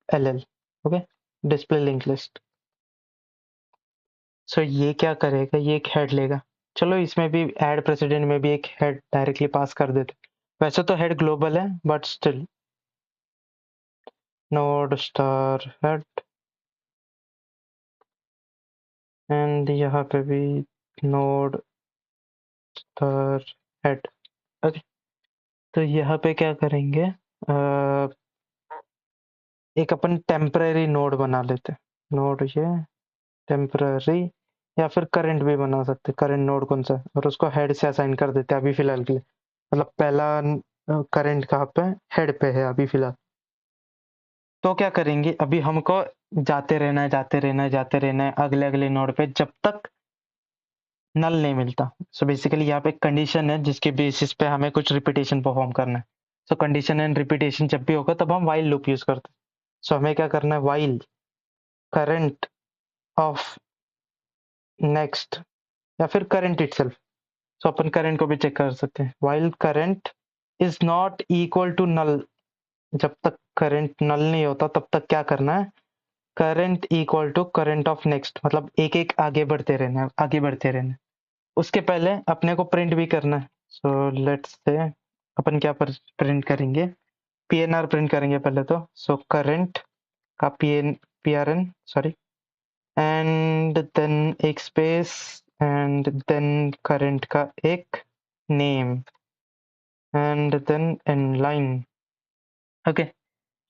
ll, okay, display link list. So ये क्या करेगा, ये एक हेड लेगा। चलो इसमें भी ऐड प्रेसिडेंट में भी एक हेड डायरेक्टली पास कर देते। वैसे तो हेड ग्लोबल है but still, node star head, and यहाँ पे भी नोड स्टार हेड। ओके, तो यहाँ पे क्या करेंगे, एक अपन टेम्पररी नोड बना लेते। नोड ये टेम्पररी, या फिर करंट भी बना सकते, करंट नोड कौन सा है, और उसको हेड से असाइन कर देते हैं अभी फिलहाल के लिए। मतलब पहला करंट कहाँ पे, हेड पे है अभी फिलहाल। तो क्या करेंगे, अभी हमको जाते रहना है, जाते रहना है, जाते रहना है अगले अगले नोड पे जब तक नल नहीं मिलता। सो बेसिकली यहाँ पे एक कंडीशन है जिसके बेसिस पे हमें कुछ रिपीटेशन परफॉर्म करना है। सो कंडीशन एंड रिपीटेशन जब भी होगा तब हम व्हाइल लूप यूज करते हैं। सो हमें क्या करना है, व्हाइल करंट ऑफ नेक्स्ट, या फिर करंट इटसेल्फ। सो अपन करंट को भी चेक कर सकते हैं, while current is not equal to null. जब तक करंट नल नहीं होता तब तक क्या करना है, current equal to current of next, मतलब एक एक आगे बढ़ते रहना है, आगे बढ़ते रहना है। उसके पहले अपने को प्रिंट भी करना है। सो लेट्स से अपन क्या पर प्रिंट करेंगे, पीएनआर प्रिंट करेंगे पहले तो। सो करंट का पीआरएन सॉरी, एंड देन एक स्पेस, एंड देन करंट का एक name, and then in line. Okay,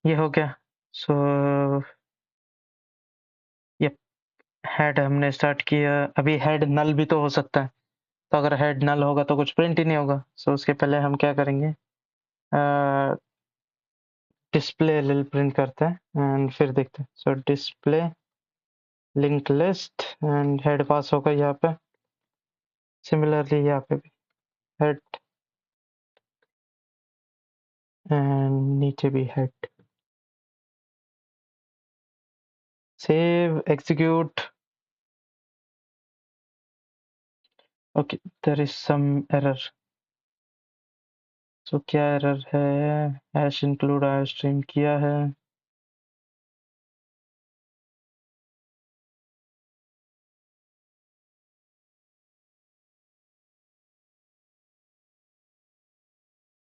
ये हो गया। सो ये हेड हमने स्टार्ट किया। अभी हेड नल भी तो हो सकता है, तो अगर हेड नल होगा तो कुछ प्रिंट ही नहीं होगा। सो उसके पहले हम क्या करेंगे, डिस्प्ले एल प्रिंट करते हैं एंड फिर देखते हैं। So display link list, and head pass होगा यहाँ पे, सिमिलरली यहाँ पे भी हेड, एंड नीचे भी head. Save execute. Okay, there is some error. So क्या एरर है, हैश इंक्लूड आई स्ट्रीम किया है।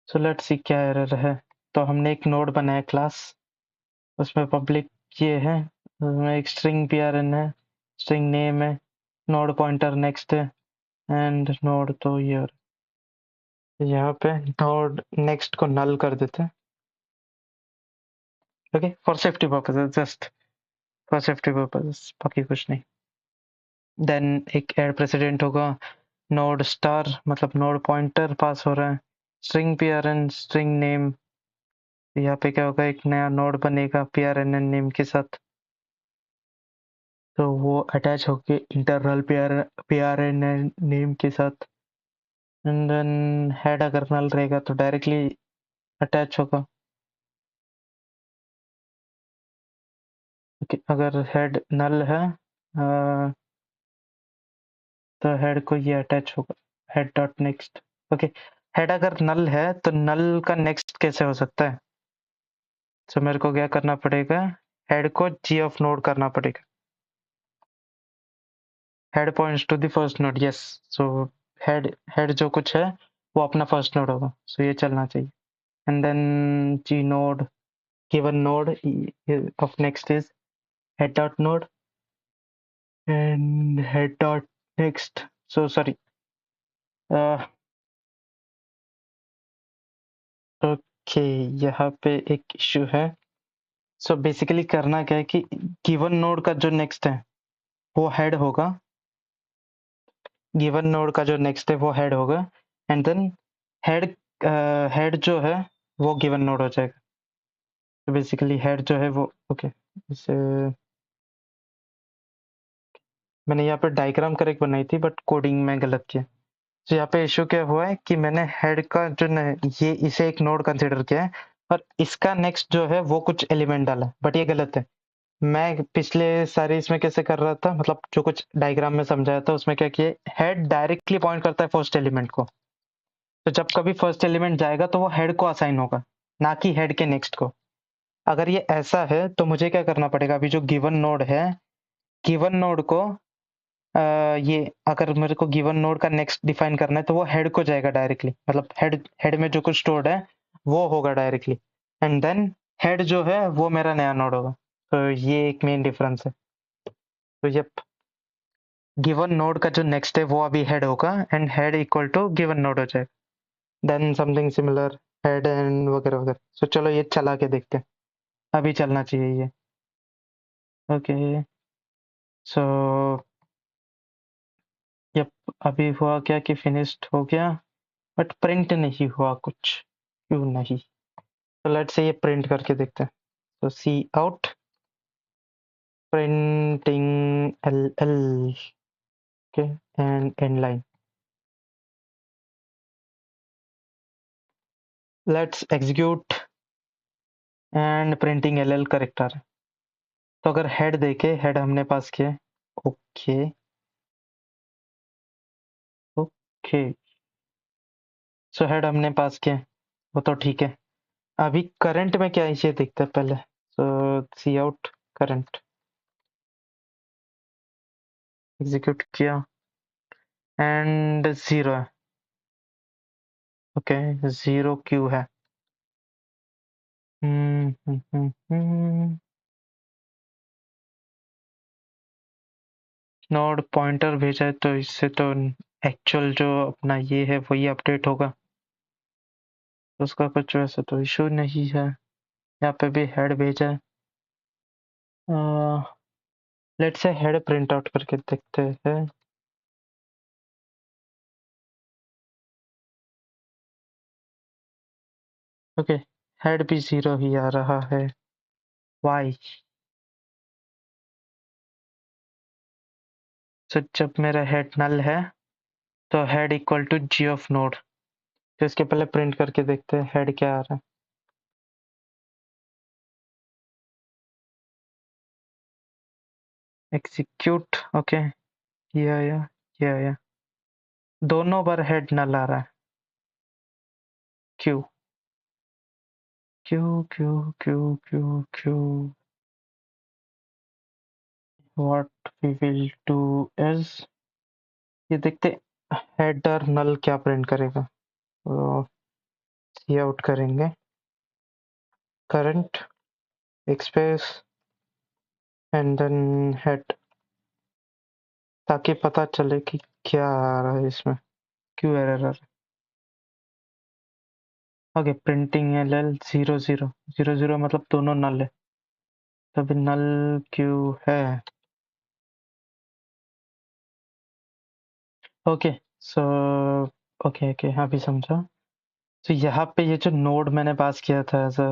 सो लेट्स सी क्या एरर है। तो हमने एक नोड बनाया क्लास, उसमें पब्लिक ये है, उसमें एक स्ट्रिंग पीआरएन है, स्ट्रिंग नेम है, नोड पॉइंटर नेक्स्ट है, एंड नोड तो ये यहाँ पे नोड नेक्स्ट को नल कर देते हैं। Okay, for safety purposes, just for safety purposes, बाकी कुछ नहीं। देन एक ऐड प्रेसिडेंट होगा, नोड स्टार मतलब नोड पॉइंटर पास हो रहा है, स्ट्रिंग पीआरएन स्ट्रिंग नेम। यहाँ पे क्या होगा, एक नया नोड बनेगा पीआरएन नेम के साथ, तो वो अटैच होके इंटरनल पीआरएन नेम के साथ। एंड देन हेड अगर नल रहेगा तो डायरेक्टली अटैच होगा। ओके, अगर हेड नल है तो हेड को ये अटैच होगा, head dot next. Okay, head अगर नल है तो नल का नेक्स्ट कैसे हो सकता है। सो मेरे को क्या करना पड़ेगा, हेड को जी ऑफ नोड करना पड़ेगा। Head points to the first node, yes. So head head जो कुछ है वो अपना फर्स्ट नोड होगा, सो ये चलना चाहिए। And then G node, given node of next is head dot node and head dot next, so sorry, okay, यहाँ पे एक इश्यू है। सो बेसिकली करना क्या है कि गिवन नोड का जो नेक्स्ट है वो हेड होगा, गिवन नोड का जो नेक्स्ट है वो हेड होगा, एंड देन हेड हेड जो है वो गिवन नोड हो जाएगा। तो बेसिकली हेड जो है वो, ओके, इसे मैंने यहाँ पे डायग्राम करेक्ट बनाई थी बट कोडिंग में गलत किया। तो यहाँ पे इशू क्या हुआ है कि मैंने हेड का जो ये इसे एक नोड कंसिडर किया है, और इसका नेक्स्ट जो है वो कुछ एलिमेंट डाला, बट ये गलत है। मैं पिछले सारे इसमें कैसे कर रहा था, मतलब जो कुछ डायग्राम में समझाया था उसमें क्या किया, हेड डायरेक्टली पॉइंट करता है फर्स्ट एलिमेंट को, तो जब कभी फर्स्ट एलिमेंट जाएगा तो वो हेड को असाइन होगा, ना कि हेड के नेक्स्ट को। अगर ये ऐसा है तो मुझे क्या करना पड़ेगा, अभी जो गिवन नोड है, गिवन नोड को ये अगर मेरे को गिवन नोड का नेक्स्ट डिफाइन करना है तो वो हेड को जाएगा डायरेक्टली, मतलब हेड हेड में जो कुछ स्टोर्ड है वो होगा डायरेक्टली, एंड देन हेड जो है वो मेरा नया नोड होगा। तो ये एक मेन डिफरेंस है। तो ये गिवन नोड का जो नेक्स्ट है वो अभी हेड होगा, and head equal to given node हो जाएगा, then something similar head and वगैरह वगैरह। सो चलो ये चला के देखते हैं, अभी चलना चाहिए ये। ओके, सो यप, अभी हुआ क्या कि फिनिश्ड हो गया, बट प्रिंट नहीं हुआ कुछ, क्यों नहीं? तो लेट्स से ये प्रिंट करके देखते हैं। तो सी out printing L L, okay, and end line, let's execute, and printing L L correct आ रहा है। तो अगर हेड देखे, हेड हमने पास किया, ओके ओके, सो हेड हमने पास किया, वो तो ठीक है। अभी करंट में क्या है ये देखते हैं पहले। सो सी आउट करंट, एग्जीक्यूट किया, एंड जीरो है, ओके, जीरो क्यू है। नोड पॉइंटर भेजा है तो इससे तो एक्चुअल जो अपना ये है वही अपडेट होगा, तो उसका कुछ वैसे तो इशू नहीं है। यहाँ पे भी हेड भेजा है, let's say head print out करके देखते हैं। ओके, हेड भी जीरो ही आ रहा है, वाई? सो जब मेरा हेड नल है तो head equal to G of node, तो इसके पहले प्रिंट करके देखते हैं हेड क्या आ रहा है। एग्जीक्यूट, ओके, ये आया, ये आया, दोनों बार हेड नल आ रहा है। Q Q Q Q Q Q, what we will do is, ये देखते हेडर नल क्या प्रिंट करेगा। तो सी आउट करेंगे current express and then head, ताकि पता चले कि क्या आ रहा है इसमें, क्यों एरर आ रहा है। Okay, printing L L zero zero, zero zero मतलब दोनों नल है, तभी नल क्यों है। ओके, सो ओके ओके, हाँ भी समझा। तो यहाँ पे ये जो नोड मैंने पास किया था एज अ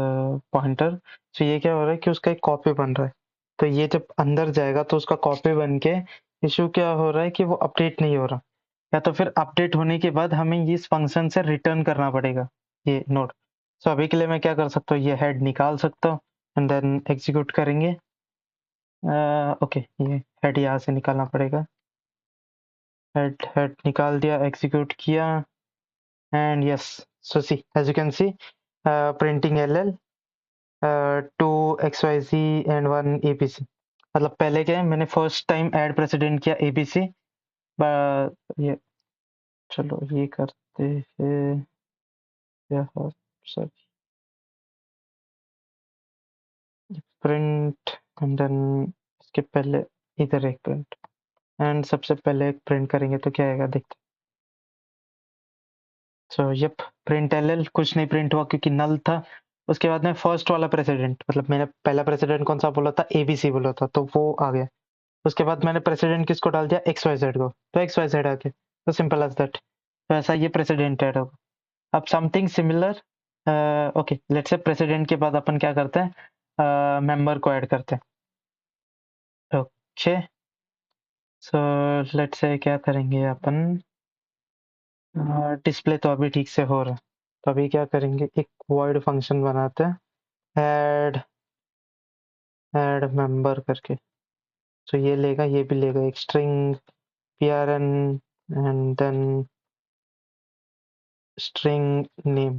पॉइंटर, तो ये क्या हो रहा है कि उसका एक कॉपी बन रहा है, तो ये जब अंदर जाएगा तो उसका कॉपी बन के इशू क्या हो रहा है कि वो अपडेट नहीं हो रहा, या तो फिर अपडेट होने के बाद हमें इस फंक्शन से रिटर्न करना पड़ेगा ये नोड। सो अभी के लिए मैं क्या कर सकता हूँ, ये हेड निकाल सकता हूँ एंड देन एग्जीक्यूट करेंगे। ओके, ये हेड यहाँ से निकालना पड़ेगा, हेड हेड निकाल दिया, एग्जीक्यूट किया, and yes, so see as you can see printing L L, two X Y G and one A B C. मतलब पहले क्या है, मैंने फर्स्ट टाइम ऐड प्रेसिडेंट किया ए बी सी, ये चलो ये करते हैं यहाँ, सर प्रिंट, एंड देन इसके पहले इधर एक प्रिंट, एंड सबसे पहले एक प्रिंट करेंगे तो क्या आएगा देखते। So yup, print L L, कुछ नहीं प्रिंट हुआ क्योंकि नल था। उसके बाद में फर्स्ट वाला प्रेसिडेंट, मतलब मैंने पहला प्रेसिडेंट कौन सा बोला था, एबीसी बोला था, तो वो आ गया। उसके बाद मैंने प्रेसिडेंट किसको डाल दिया, एक्स वाई जेड को, तो एक्स वाई जेड आ गया, तो सिंपल एज दैट। तो ऐसा ये प्रेसिडेंट ऐड होगा। अब something similar, okay, let's say president के बाद अपन क्या करते हैं, मेंबर को ऐड करते हैं। ओके, सो लेट्स से क्या करेंगे अपन, डिस्प्ले तो अभी ठीक से हो रहा है, तो अभी क्या करेंगे, एक वॉइड फंक्शन बनाते हैं, ऐड ऐड मेंबर करके। तो ये लेगा, ये भी लेगा, एक string prn, and then string name.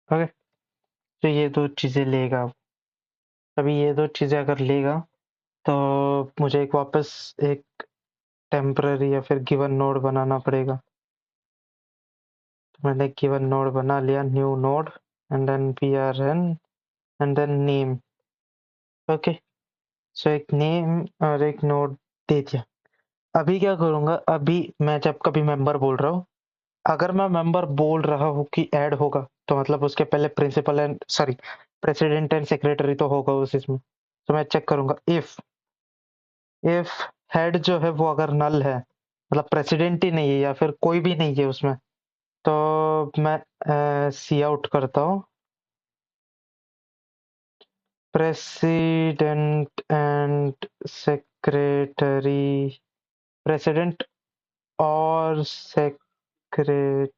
Okay, तो ये दो चीजें लेगा। अभी ये दो चीजें अगर लेगा तो मुझे एक वापस एक टेम्पररी या फिर गिवन नोड बनाना पड़ेगा। तो मैंने गिवन नोड बना लिया, new node and then PRN and then name. Okay, so एक नेम और एक नोड दे दिया। अभी क्या करूंगा, अभी मैं जब कभी मेंबर बोल रहा हूँ, अगर मैं मेंबर बोल रहा हूँ कि ऐड होगा, तो मतलब उसके पहले principal and sorry president and secretary तो होगा उस इसमें। तो मैं चेक करूंगा इफ हेड जो है वो अगर नल है, मतलब प्रेसिडेंट ही नहीं है या फिर कोई भी नहीं है उसमें, तो मैं सी आउट करता हूँ प्रेसिडेंट एंड सेक्रेटरी, प्रेसिडेंट और सेक्रेट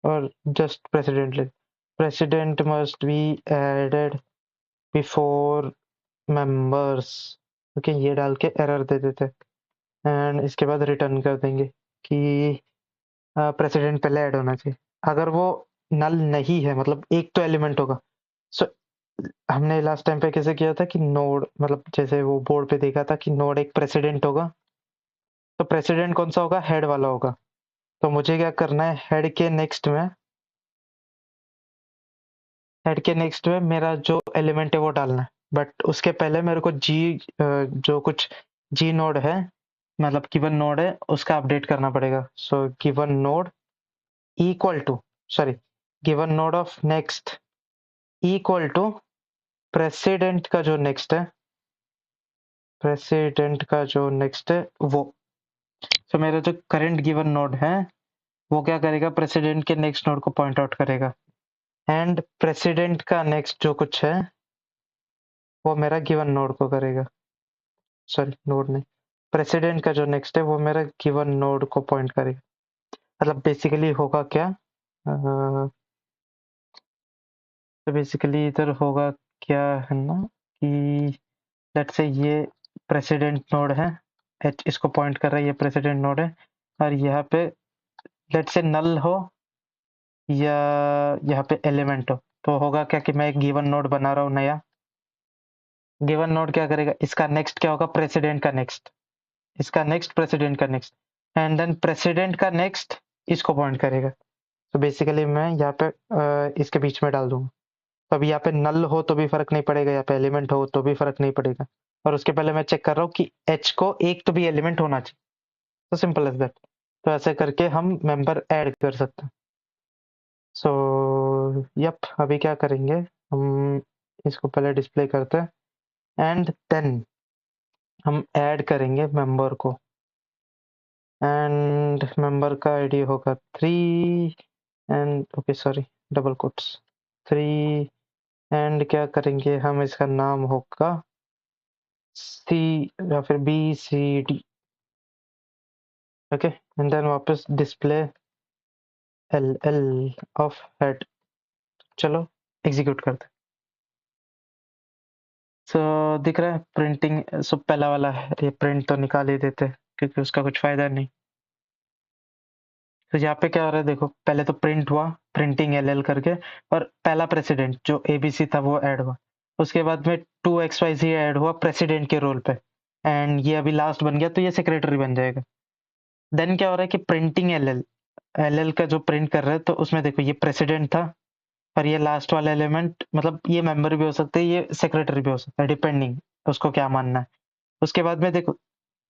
और just president, president must be added before members. Okay, ये डाल के एरर दे देते एंड इसके बाद रिटर्न कर देंगे कि प्रेसिडेंट पहले ऐड होना चाहिए। अगर वो नल नहीं है, मतलब एक तो एलिमेंट होगा। सो हमने लास्ट टाइम पे कैसे किया था कि नोड, मतलब जैसे वो बोर्ड पे देखा था कि नोड एक प्रेसिडेंट होगा, तो प्रेसिडेंट कौन सा होगा, हेड वाला होगा। तो मुझे क्या करना है, हेड के नेक्स्ट में मेरा जो एलिमेंट है वो डालना है। बट उसके पहले मेरे को जो कुछ जी नोड है, मतलब गिवन नोड है, उसका अपडेट करना पड़ेगा। So given node equal to sorry given node of next equal to president का जो नेक्स्ट है, वो। सो मेरा जो करंट गिवन नोड है वो क्या करेगा, प्रेसिडेंट के नेक्स्ट नोड को पॉइंट आउट करेगा एंड प्रेसिडेंट का नेक्स्ट जो कुछ है वो मेरा गिवन नोड को करेगा। सॉरी, नोड नहीं, प्रेसिडेंट का जो नेक्स्ट है वो मेरा गिवन नोड को पॉइंट करेगा। मतलब बेसिकली होगा क्या, तो बेसिकली इधर होगा क्या है ना कि लेट्स से ये प्रेसिडेंट नोड है, एच इसको पॉइंट कर रहा है, ये प्रेसिडेंट नोड है, और यहाँ पे लेट्स से नल हो या यहाँ पे एलिमेंट हो, तो होगा क्या कि मैं एक गिवन नोड बना रहा हूँ नया। गिवन नोड क्या करेगा, इसका नेक्स्ट क्या होगा, प्रेसिडेंट का नेक्स्ट, इसका नेक्स्ट प्रेसिडेंट का नेक्स्ट, एंड देन प्रेसिडेंट का नेक्स्ट इसको पॉइंट करेगा। तो बेसिकली मैं यहाँ पे इसके बीच में डाल दूंगा। तो अभी यहाँ पे नल हो तो भी फर्क नहीं पड़ेगा, यहाँ पे एलिमेंट हो तो भी फर्क नहीं पड़ेगा। और उसके पहले मैं चेक कर रहा हूँ कि एच को एक तो भी एलिमेंट होना चाहिए। तो सिंपल एज दैट। तो ऐसे करके हम मेंबर ऐड कर सकते हैं। सो यप, अभी क्या करेंगे, हम इसको पहले डिस्प्ले करते हैं एंड देन हम ऐड करेंगे मेंबर को, एंड मेंबर का आईडी होगा 3 and okay sorry double quotes 3 and क्या करेंगे हम, इसका नाम होगा सी या फिर BCD। ओके, एंड देन वापस डिस्प्ले LL ऑफ हेड। चलो एग्जीक्यूट करते हैं। सो दिख रहा है प्रिंटिंग, सो पहला वाला है ये प्रिंट तो निकाल ही देते क्योंकि उसका कुछ फायदा नहीं। तो यहाँ पे क्या हो रहा है देखो, पहले तो प्रिंट हुआ, प्रिंटिंग LL करके, और पहला प्रेसिडेंट जो ABC था वो ऐड हुआ। उसके बाद में 2XYZ ऐड हुआ प्रेसिडेंट के रोल पे, एंड ये अभी लास्ट बन गया तो ये सेक्रेटरी बन जाएगा। देन क्या हो रहा है कि प्रिंटिंग LL का जो प्रिंट कर रहा है, तो उसमें देखो ये प्रेसिडेंट था, और ये लास्ट वाला एलिमेंट, मतलब ये मेंबर भी हो सकते हैं, ये सेक्रेटरी भी हो सकता है, डिपेंडिंग उसको क्या मानना है। उसके बाद में देखो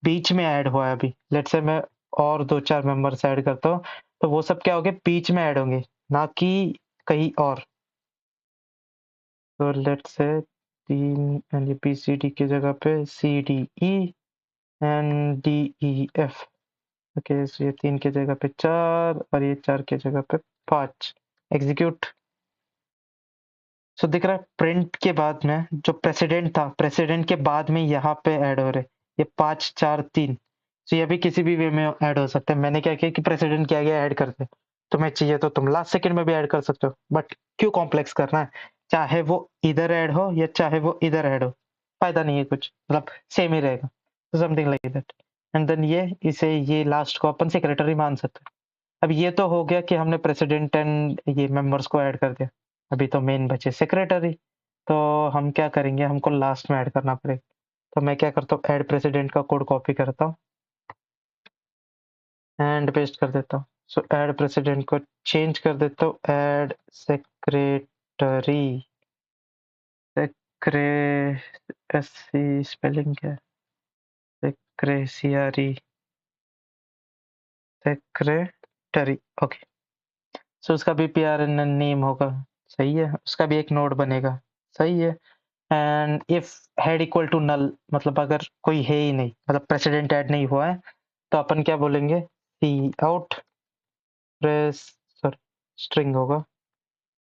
बीच में ऐड हुआ है अभी, लेट्स से मैं और 2-4 मेंबर्स ऐड करता हूँ, तो वो सब क्या होंगे, बीच में ऐड होंगे, ना कि कहीं और। तो लेट्स से 3 एंड BCD की जगह पे CDE एंड DEF। ओके, सो ये 3 की जगह पे 4 और ये 4 की जगह पे 5। एग्जीक्यूट। सो दिख रहा है प्रिंट के बाद में जो प्रेसिडेंट था, प्रेसिडेंट के बाद में यहाँ पे ऐड हो रहे, ये 5 4 3। तो ये भी किसी भी वे में ऐड हो सकते हैं। मैंने क्या किया कि प्रेसिडेंट के आगे ऐड करते, तुम्हें चाहिए तो तुम लास्ट सेकंड में भी ऐड कर सकते हो, बट क्यों कॉम्प्लेक्स करना है, चाहे वो इधर ऐड हो या चाहे वो इधर ऐड हो, फायदा नहीं है कुछ, मतलब सेम ही रहेगा। तो something like that. And then ये इसे ये लास्ट को अपन सेक्रेटरी मान सकते हैं। अब ये तो हो गया कि हमने प्रेसिडेंट एंड ये मेंबर्स को ऐड कर दिया। अभी तो मेन बचे सेक्रेटरी। तो हम क्या करेंगे, हमको लास्ट में ऐड करना पड़ेगा। तो मैं क्या करता हूँ, ऐड प्रेसिडेंट का कोड कॉपी करता हूँ एंड पेस्ट कर देता हूँ। सो ऐड प्रेसिडेंट को चेंज कर देता हूँ, ऐड सेक्रेटरी। सेक्रे एससी स्पेलिंग क्या है, सेक्रेसियरी, सेक्रेटरी। ओके। सो उसका भी पीआरएन नेम होगा, सही है। उसका भी एक नोड बनेगा, सही है। And if head equal to null, मतलब अगर कोई है ही नहीं, मतलब प्रेसिडेंट ऐड नहीं हुआ है, तो अपन क्या बोलेंगे, C out press, sorry, string होगा,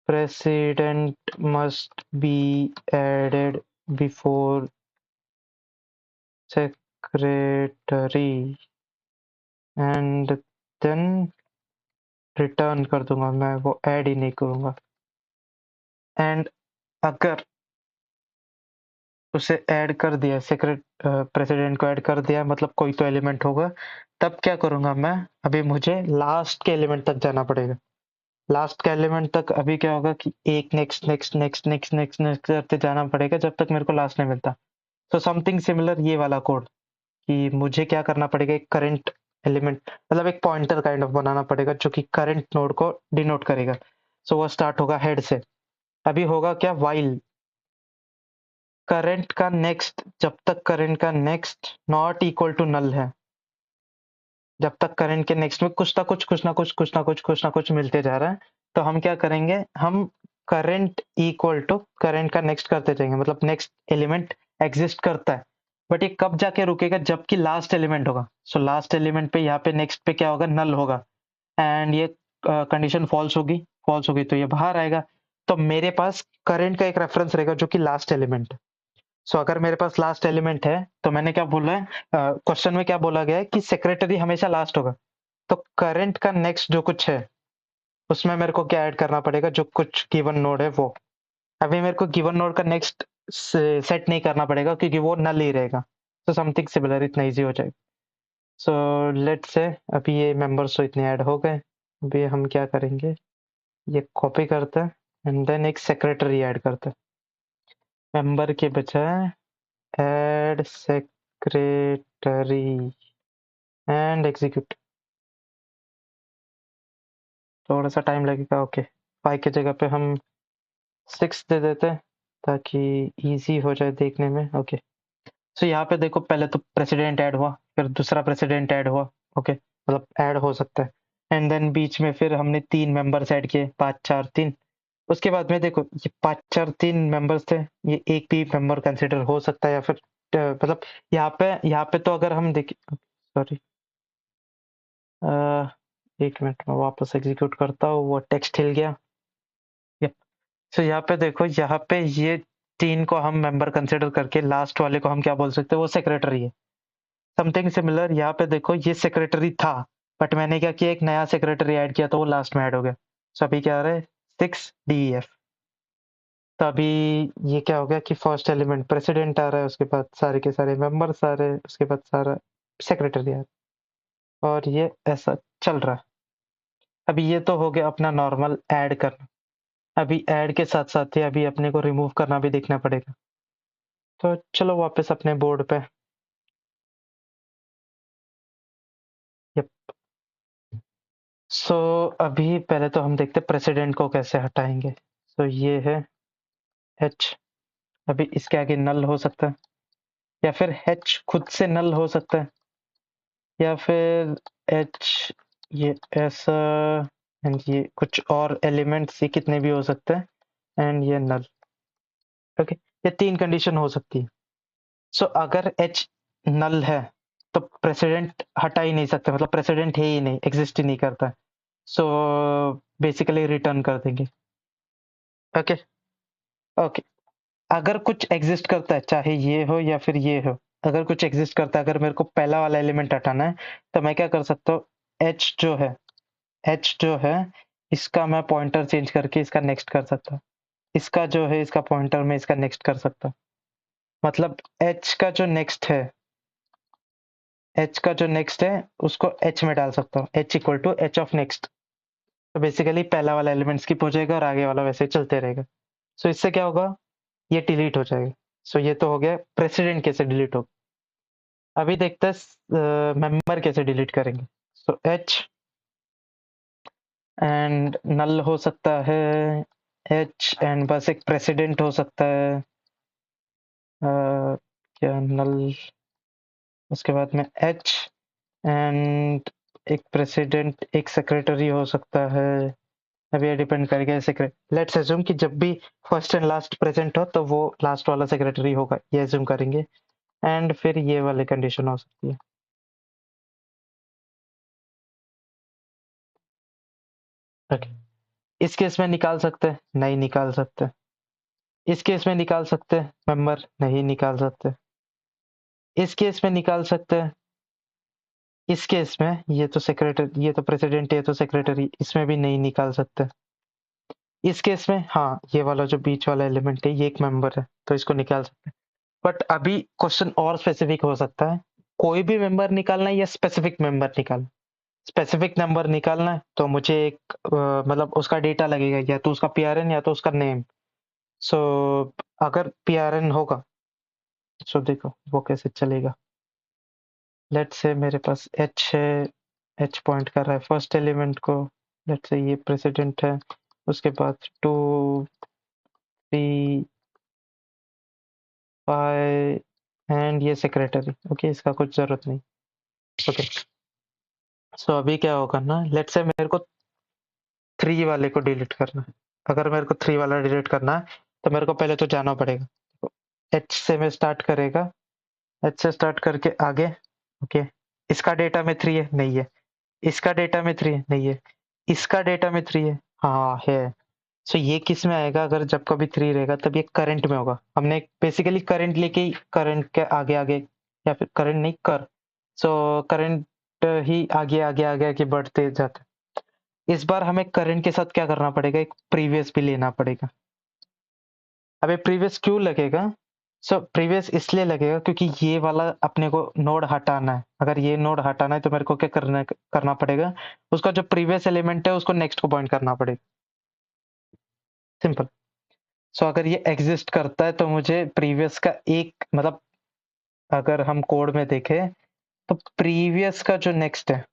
president must be added before secretary and then return कर दूंगा, मैं वो ऐड ही नहीं करूंगा। एंड अगर उसे ऐड कर दिया, सेक्रेट प्रेसिडेंट को ऐड कर दिया, मतलब कोई तो एलिमेंट होगा, तब क्या करूंगा मैं, अभी मुझे लास्ट के एलिमेंट तक जाना पड़ेगा। लास्ट के एलिमेंट तक अभी क्या होगा कि एक next next next next next next करते जाना पड़ेगा जब तक मेरे को लास्ट नहीं मिलता। तो समथिंग सिमिलर ये वाला कोड, कि मुझे क्या करना पड़ेगा, एक करंट एलिमेंट, मतलब एक पॉइंटर काइंड ऑफ बनाना पड़ेगा जो कि करंट नोड को डिनोट करेगा। सो वो स्टार्ट होगा हेड से। अभी होगा क्या, वाइल करंट का नेक्स्ट, जब तक करंट का next not equal to null है, जब तक करंट के नेक्स्ट में कुछ ना कुछ कुछ ना कुछ कुछ ना कुछ कुछ ना कुछ मिलते जा रहा है, तो हम क्या करेंगे, हम करंट इक्वल टू करंट का नेक्स्ट करते जाएंगे, मतलब नेक्स्ट एलिमेंट एग्जिस्ट करता है, बट ये कब जाके रुकेगा, जबकि लास्ट एलिमेंट होगा। सो लास्ट एलिमेंट पे यहाँ पे नेक्स्ट पे क्या होगा, नल होगा, एंड ये कंडीशन फॉल्स होगी तो ये बाहर आएगा। तो मेरे पास करंट का एक रेफरेंस रहेगा जो कि लास्ट एलिमेंट है। सो अगर मेरे पास लास्ट एलिमेंट है, तो मैंने क्या बोला है, क्वेश्चन में क्या बोला गया है कि सेक्रेटरी हमेशा लास्ट होगा। तो करंट का नेक्स्ट जो कुछ है, उसमें मेरे को क्या ऐड करना पड़ेगा, जो कुछ गिवन नोड है वो। अभी मेरे को गिवन नोड का नेक्स्ट सेट नहीं करना पड़ेगा क्योंकि वो नल ही रहेगा। तो समथिंग सिमिलर, इतना इजी हो जाएगा। सो लेट्स से अभी ये मेंबर्स तो इतने ऐड हो गए। अभी हम क्या करेंगे, ये कॉपी करते हैं एंड देन एक सेक्रेटरी ऐड करते हैं, मेंबर के बजाय ऐड सेक्रेटरी एंड एग्जीक्यूट। थोड़ा सा टाइम लगेगा, ओके। 5 की जगह पे हम 6 दे देते हैं ताकि इजी हो जाए देखने में, ओके। सो यहाँ पे देखो, पहले तो प्रेसिडेंट ऐड हुआ, फिर दूसरा प्रेसिडेंट ऐड हुआ, ओके, मतलब ऐड हो सकता है। एंड देन बीच में फिर हमने 3 मेंबर्स ऐड किए, 5 4 3। उसके बाद में देखो, ये 5 4 3 मेंबर्स थे, ये एक भी मेंबर कंसिडर हो सकता है, या फिर मतलब यहाँ पे तो अगर हम देखें, सॉरी, एक मिनट में वापस एग्जीक्यूट करता हूँ, वो टेक्स्ट हिल गया। यप। सो यहाँ पे देखो, यहाँ पे ये 3 को हम मेंबर कंसिडर करके लास्ट वाले को हम क्या बोल सकते हैं, वो सेक्रेटरी है। समथिंग सिमिलर यहाँ पे देखो, ये सेक्रेटरी था, बट मैंने क्या किया, एक नया सेक्रेटरी ऐड किया तो वो लास्ट में ऐड हो गया। सो अभी क्या आ रहा है, 6 DEF। तो अभी ये क्या हो गया कि फर्स्ट एलिमेंट प्रेसिडेंट आ रहा है, उसके बाद सारे के सारे मेंबर्स आ रहे हैं, उसके बाद सारा सेक्रेटरी आ रहा है, और ये ऐसा चल रहा है। अभी ये तो हो गया अपना नॉर्मल ऐड करना। अभी ऐड के साथ साथ ही अभी अपने को रिमूव करना भी देखना पड़ेगा। तो चलो वापस अपने बोर्ड पे। यप। सो अभी पहले तो हम देखते प्रेसिडेंट को कैसे हटाएंगे। सो ये है H। अभी इसके आगे नल हो सकता है, या फिर H खुद से नल हो सकता है, या फिर H ये ऐसा, एंड ये कुछ और एलिमेंट्स, ये कितने भी हो सकते हैं, एंड ये नल। ओके, ये 3 कंडीशन हो सकती है। सो अगर H नल है तो प्रेसिडेंट हटा ही नहीं सकते, मतलब प्रेसिडेंट है ही नहीं, एग्जिस्ट ही नहीं करता। सो बेसिकली रिटर्न कर देंगे। ओके। ओके, अगर कुछ एग्जिस्ट करता है, चाहे ये हो या फिर ये हो, अगर कुछ एग्जिस्ट करता है, अगर मेरे को पहला वाला एलिमेंट हटाना है, तो मैं क्या कर सकता हूँ, एच जो है इसका मैं पॉइंटर चेंज करके इसका नेक्स्ट कर सकता हूँ। इसका जो है, इसका पॉइंटर में इसका नेक्स्ट कर सकता हूँ। मतलब एच का जो नेक्स्ट है, एच का जो नेक्स्ट है उसको एच में डाल सकता हूँ, H equal to H of next. तो बेसिकली पहला वाला एलिमेंट स्किप हो जाएगा और आगे वाला वैसे ही चलते रहेगा। सो इससे क्या होगा, ये डिलीट हो जाएगा। सो ये तो हो गया प्रेसिडेंट कैसे डिलीट होगा। अभी देखते हैं मेंबर कैसे डिलीट करेंगे। सो एच एंड नल हो सकता है, एच एंड बस एक प्रेसिडेंट हो सकता है, क्या नल, उसके बाद में एच एंड एक प्रेसिडेंट एक सेक्रेटरी हो सकता है। अब ये डिपेंड करेगा सेक्रेटरी, लेट्स अज्यूम कि जब भी फर्स्ट एंड लास्ट प्रेजेंट हो तो वो लास्ट वाला सेक्रेटरी होगा, ये अज्यूम करेंगे। एंड फिर ये वाली कंडीशन हो सकती है। ओके, इस केस में निकाल सकते हैं, नहीं निकाल सकते। इस केस में निकाल सकते हैं मेंबर, नहीं निकाल सकते। इस केस में निकाल सकते हैं, इस केस में ये तो सेक्रेटरी, ये तो प्रेसिडेंट, ये तो सेक्रेटरी, इसमें भी नहीं निकाल सकते। इस केस में हाँ, ये वाला जो बीच वाला एलिमेंट है ये एक मेंबर है तो इसको निकाल सकते हैं। बट अभी क्वेश्चन और स्पेसिफिक हो सकता है, कोई भी मेंबर निकालना है या स्पेसिफिक मेंबर निकालना। स्पेसिफिक नंबर निकालना है तो मुझे एक मतलब उसका डेटा लगेगा, या तो उसका पीआरएन या तो उसका नेम। सो अगर पीआरएन होगा, सो देखो वो कैसे चलेगा। लेट्स से मेरे पास एच है, एच पॉइंट कर रहा है फर्स्ट एलिमेंट को। लेट्स से ये प्रेसिडेंट है, उसके बाद 2 3 5 एंड ये सेक्रेटरी। ओके, इसका कुछ जरूरत नहीं। ओके, सो अभी क्या होगा ना, लेट्स से मेरे को 3 वाले को डिलीट करना है। अगर मेरे को 3 वाला डिलीट करना है तो मेरे को पहले तो जाना पड़ेगा, एच से मैं स्टार्ट करेगा, एच से स्टार्ट करके आगे। ओके, इसका डेटा में 3 है, नहीं है। इसका डेटा में 3 है, नहीं है। इसका डेटा में 3 है, हाँ है। सो ये किस में आएगा, अगर जब कभी 3 रहेगा तब ये करंट में होगा। हमने बेसिकली करंट लेके ही करंट के आगे आगे, या फिर करंट नहीं कर, सो करंट ही आगे आगे आगे आगे बढ़ते जाते हैं। इस बार हमें करंट के साथ क्या करना पड़ेगा, एक प्रीवियस भी लेना पड़ेगा। अबे प्रीवियस क्यों लगेगा, प्रीवियस इसलिए लगेगा क्योंकि ये वाला अपने को नोड हटाना है। अगर ये नोड हटाना है तो मेरे को क्या करना पड़ेगा, उसका जो प्रीवियस एलिमेंट है उसको नेक्स्ट को पॉइंट करना पड़ेगा। सिंपल। अगर ये एग्जिस्ट करता है तो मुझे प्रीवियस का एक मतलब, अगर हम कोड में देखें तो प्रीवियस का जो नेक्स्ट है,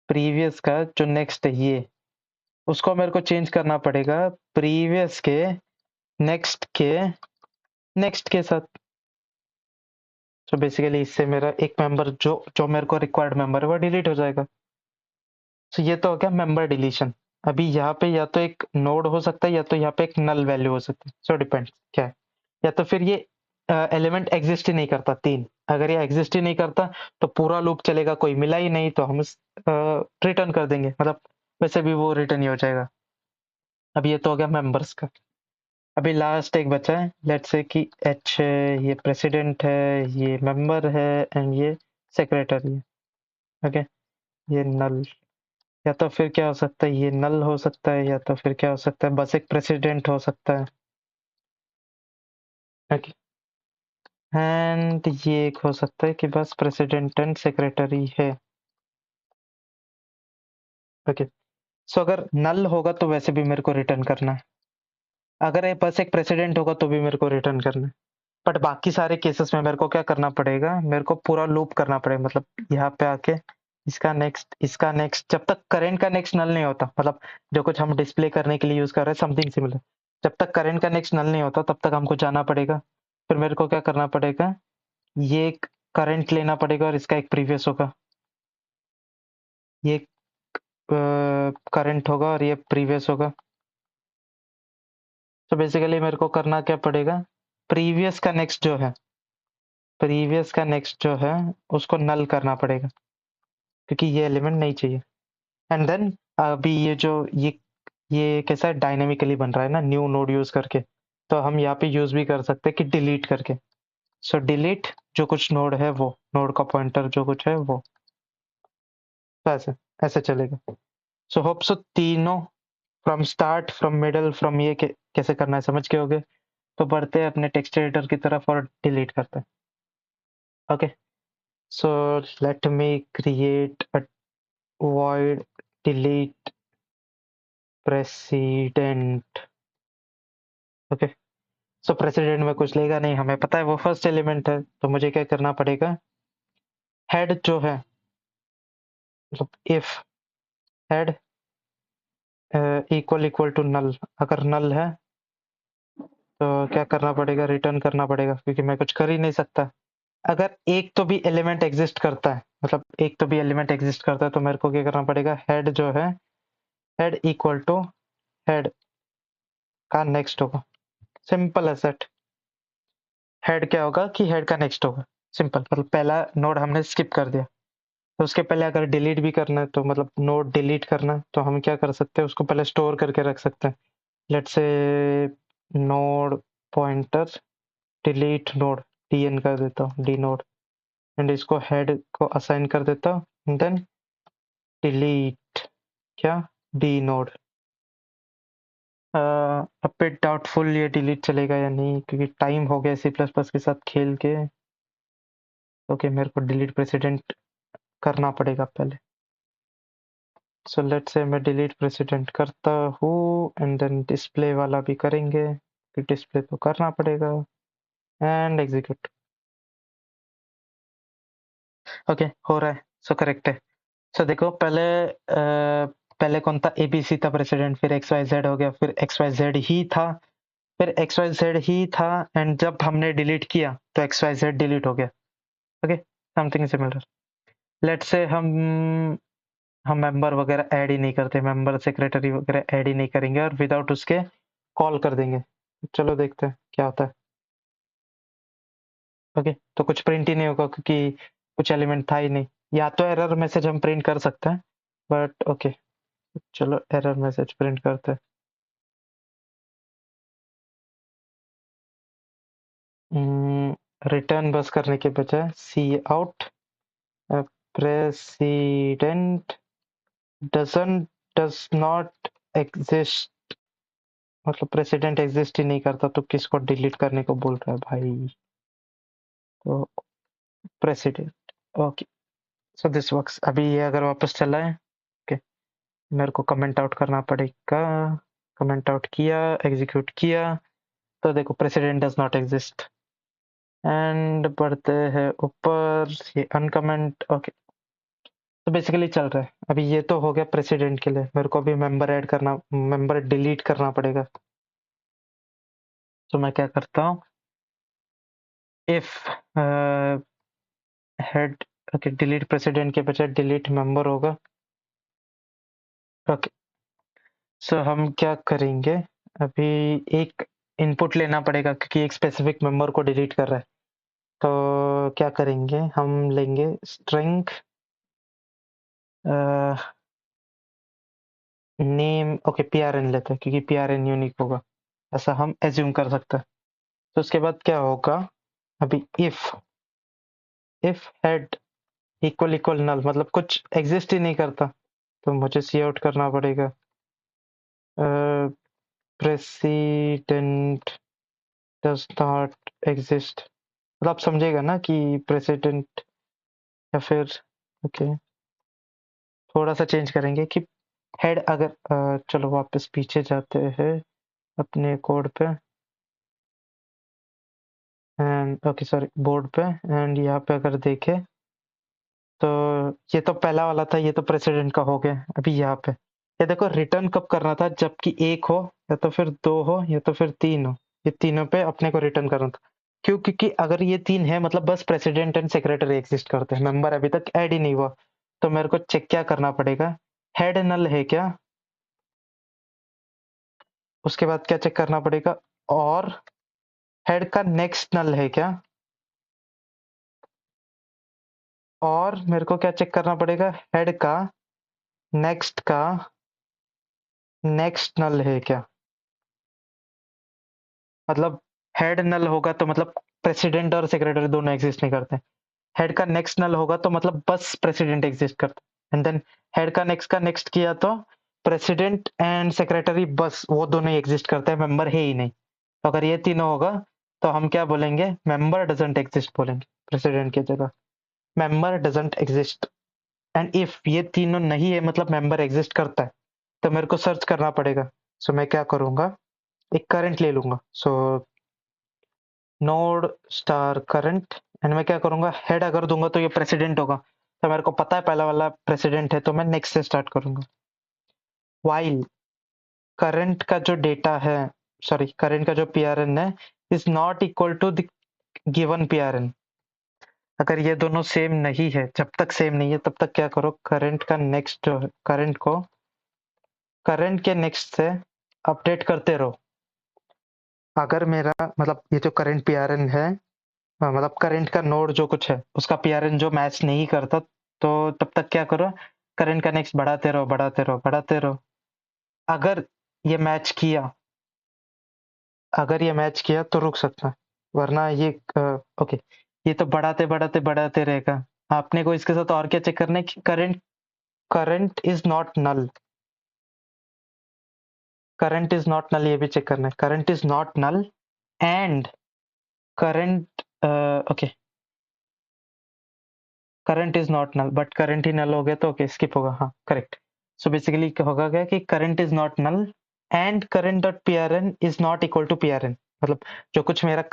प्रीवियस का जो नेक्स्ट है ये, उसको मेरे को चेंज करना पड़ेगा प्रीवियस के नेक्स्ट के नेक्स्ट के साथ। बेसिकली इससे मेरा एक मेंबर जो जो मेरे को रिक्वायर्ड मेंबर है वो डिलीट हो जाएगा। ये तो हो गया मेंबर डिलीशन। अभी यहाँ पे या तो एक नोड हो सकता है या तो यहाँ पे एक नल वैल्यू हो सकती है। डिपेंड क्या है, या तो फिर ये एलिमेंट एग्जिस्ट ही नहीं करता 3। अगर ये एग्जिस्ट ही नहीं करता तो पूरा लूप चलेगा, कोई मिला ही नहीं तो हम रिटर्न कर देंगे, मतलब वैसे भी वो रिटर्न ही हो जाएगा। अब ये तो हो गया मेंबर्स का। अभी लास्ट एक बचा है, लेट्स से कि एच है, ये प्रेसिडेंट है, ये मेंबर है एंड ये सेक्रेटरी है। ओके, ये नल, या तो फिर क्या हो सकता है, ये नल हो सकता है, या तो फिर क्या हो सकता है, बस एक प्रेसिडेंट हो सकता है। ओके, एंड ये एक हो सकता है कि बस प्रेसिडेंट एंड सेक्रेटरी है। ओके, अगर नल होगा तो वैसे भी मेरे को रिटर्न करना है, अगर ये बस एक प्रेसिडेंट होगा तो भी मेरे को रिटर्न करना है। बट बाकी सारे केसेस में मेरे को क्या करना पड़ेगा, मेरे को पूरा लूप करना पड़ेगा, मतलब यहाँ पे आके इसका नेक्स्ट, जब तक करेंट का नेक्स्ट नल नहीं होता, मतलब जो कुछ हम डिस्प्ले करने के लिए यूज कर रहे हैं समथिंग सिमिलर, जब तक करेंट का नेक्स्ट नल नहीं होता तब तक हमको जाना पड़ेगा। फिर मेरे को क्या करना पड़ेगा, ये एक करंट लेना पड़ेगा और इसका एक प्रीवियस होगा, ये करंट होगा और ये प्रीवियस होगा। तो बेसिकली मेरे को करना क्या पड़ेगा, प्रीवियस का नेक्स्ट जो है, प्रीवियस का नेक्स्ट जो है उसको नल करना पड़ेगा क्योंकि ये एलिमेंट नहीं चाहिए। एंड देन अभी ये कैसा है, डायनेमिकली बन रहा है ना न्यू नोड यूज करके, तो हम यहाँ पे यूज भी कर सकते हैं कि डिलीट करके। डिलीट जो कुछ नोड है वो नोड का पॉइंटर जो कुछ है वो, तो ऐसे ऐसे चलेगा। होप सो तीनों from start from middle from ये कैसे करना है समझ के होगे। तो बढ़ते हैं अपने टेक्स्ट एडिटर की तरफ और डिलीट करते हैं। Okay, So let me create a void delete president. Okay. So president में कुछ लेगा नहीं, हमें पता है वो फर्स्ट एलिमेंट है, तो मुझे क्या करना पड़ेगा, हेड जो है, मतलब if head equal equal to null, अगर नल है तो क्या करना पड़ेगा, रिटर्न करना पड़ेगा, क्योंकि मैं कुछ कर ही नहीं सकता। अगर एक तो भी एलिमेंट एग्जिस्ट करता है, मतलब एक तो भी एलिमेंट एग्जिस्ट करता है, तो मेरे को क्या करना पड़ेगा, हेड जो है, हेड इक्वल टू हेड का नेक्स्ट होगा, सिंपल है सेट। हेड क्या होगा कि हेड का नेक्स्ट होगा, सिंपल, मतलब पहला नोड हमने स्किप कर दिया। तो उसके पहले अगर डिलीट भी करना है, तो मतलब नोड डिलीट करना है, तो हम क्या कर सकते हैं, उसको पहले स्टोर करके रख सकते हैं। Let's say node pointer delete node, dn कर देता हूँ, डी नोड, एंड इसको हेड को असाइन कर देता हूँ, देन डिलीट क्या, डी नोड। बिट डाउटफुल ये डिलीट चलेगा या नहीं, क्योंकि टाइम हो गया सी प्लस प्लस के साथ खेल के। ओके, मेरे को डिलीट प्रेसिडेंट करना पड़ेगा पहले। सो लेट्स से मैं डिलीट प्रेसिडेंट करता हूँ, एंड देन डिस्प्ले वाला भी करेंगे, कि डिस्प्ले तो करना पड़ेगा, एंड एग्जीक्यूट। ओके, हो रहा है, सो करेक्ट है। सो देखो, पहले कौन था, एबीसी था प्रेसिडेंट, फिर एक्स वाई जेड हो गया, फिर एक्स वाई जेड ही था, फिर एक्स वाई जेड ही था, एंड जब हमने डिलीट किया तो एक्स वाई जेड डिलीट हो गया। Okay, something similar. Let's say हम मेंबर वगैरह ऐड ही नहीं करते, मेंबर सेक्रेटरी वगैरह ऐड ही नहीं करेंगे, और विदाउट उसके कॉल कर देंगे। चलो देखते हैं क्या होता है। ओके, तो कुछ प्रिंट ही नहीं होगा, क्योंकि कुछ एलिमेंट था ही नहीं। या तो एरर मैसेज हम प्रिंट कर सकते हैं, बट ओके, चलो एरर मैसेज प्रिंट करते हैं। रिटर्न बस करने के बजाय cout president does not exist, मतलब प्रेसिडेंट एग्जिस्ट ही नहीं करता, तो किसको डिलीट करने को बोल रहा है भाई। तो president, okay, so this works. अभी ये अगर वापस चला है, ओके, मेरे को कमेंट आउट करना पड़ेगा। कमेंट आउट किया, एग्जीक्यूट किया, तो देखो president does not exist, and बढ़ते हैं ऊपर, ये अनकमेंट। ओके, तो बेसिकली चल रहा है। अभी ये तो हो गया प्रेसिडेंट के लिए, मेरे को अभी मेंबर ऐड करना, मेंबर डिलीट करना पड़ेगा। तो मैं क्या करता हूँ, if head, okay, delete president के बजाय डिलीट मेंबर होगा। ओके, सो हम क्या करेंगे, अभी एक इनपुट लेना पड़ेगा, क्योंकि एक स्पेसिफिक मेंबर को डिलीट कर रहा है। तो क्या करेंगे, हम लेंगे स्ट्रिंग नेम, ओके, PRN लेते हैं, क्योंकि PRN यूनिक होगा, ऐसा हम एज्यूम कर सकते हैं। तो उसके बाद क्या होगा, अभी इफ हेड इक्वल इक्वल नल, मतलब कुछ एग्जिस्ट ही नहीं करता, तो मुझे सी आउट करना पड़ेगा, प्रेसिडेंट डज नॉट एग्जिस्ट। मतलब आप समझेगा ना कि प्रेसिडेंट, या फिर ओके, थोड़ा सा चेंज करेंगे कि हेड अगर चलो वापस पीछे जाते हैं अपने कोड पे, एंड ओके सॉरी, बोर्ड पे, एंड यहाँ पे अगर देखें, तो ये तो पहला वाला था, ये तो प्रेसिडेंट का हो गया। अभी यहाँ पे ये देखो, रिटर्न कब करना था, जबकि एक हो, या तो फिर दो हो, या तो फिर तीन हो, ये तीनों पे अपने को रिटर्न करना था। क्यों, क्योंकि अगर ये तीन है, मतलब बस प्रेसिडेंट एंड सेक्रेटरी एग्जिस्ट करते हैं, मेंबर अभी तक ऐड ही नहीं हुआ। तो मेरे को चेक क्या करना पड़ेगा, हेड नल है क्या, उसके बाद क्या चेक करना पड़ेगा, और हेड का नेक्स्ट नल है क्या, और मेरे को क्या चेक करना पड़ेगा, हेड का नेक्स्ट का नेक्स्ट नल है क्या। मतलब हेड नल होगा तो मतलब प्रेसिडेंट और सेक्रेटरी दोनों एग्जिस्ट नहीं करते। हेड का नेक्स्ट नल होगा तो मतलब बस प्रेसिडेंट एग्जिस्ट करता है, एंड देन हेड का नेक्स्ट किया तो प्रेसिडेंट एंड सेक्रेटरी, बस वो दोनों ही एग्जिस्ट करते हैं, मेंबर है ही नहीं। तो अगर ये तीनों होगा, तो हम क्या बोलेंगे, मेंबर डजंट एग्जिस्ट बोलेंगे प्रेसिडेंट की जगह। Member doesn't exist, and if ये तीनों नहीं है मतलब मेंबर एग्जिस्ट करता है, तो मेरे को सर्च करना पड़ेगा। सो मैं क्या करूंगा, एक करंट ले लूंगा। सो नोड स्टार करंट, एंड मैं क्या करूंगा, हेड अगर दूंगा तो ये प्रेसिडेंट होगा, तो मेरे को पता है पहला वाला प्रेसिडेंट है, तो मैं नेक्स्ट से स्टार्ट करूंगा। वाइल करंट का जो डेटा है, सॉरी करंट का जो पीआरएन है is not equal to the given PRN, अगर ये दोनों सेम नहीं है, जब तक सेम नहीं है तब तक क्या करो, करंट का नेक्स्ट जो है, करंट को करंट के नेक्स्ट से अपडेट करते रहो। अगर मेरा मतलब ये जो करंट पीआरएन है, मतलब करंट का नोड जो कुछ है उसका पीआरएन जो मैच नहीं करता, तो तब तक क्या करो, करंट का नेक्स्ट बढ़ाते रहो बढ़ाते रहो बढ़ाते रहो। अगर ये मैच किया, अगर ये मैच किया तो रुक सकता है, वरना ये ओके, ये तो बढ़ाते बढ़ाते बढ़ाते रहेगा। आपने को इसके साथ और क्या चेक करना है कि current current is not null, current is not null ये भी चेक करना है, current is not null and current okay, current is not null but current ही नल हो गया तो ओके स्किप होगा, हाँ करेक्ट। सो बेसिकली क्या होगा क्या कि current is not null and current dot PRN is not equal to PRN, मतलब जो कुछ मेरा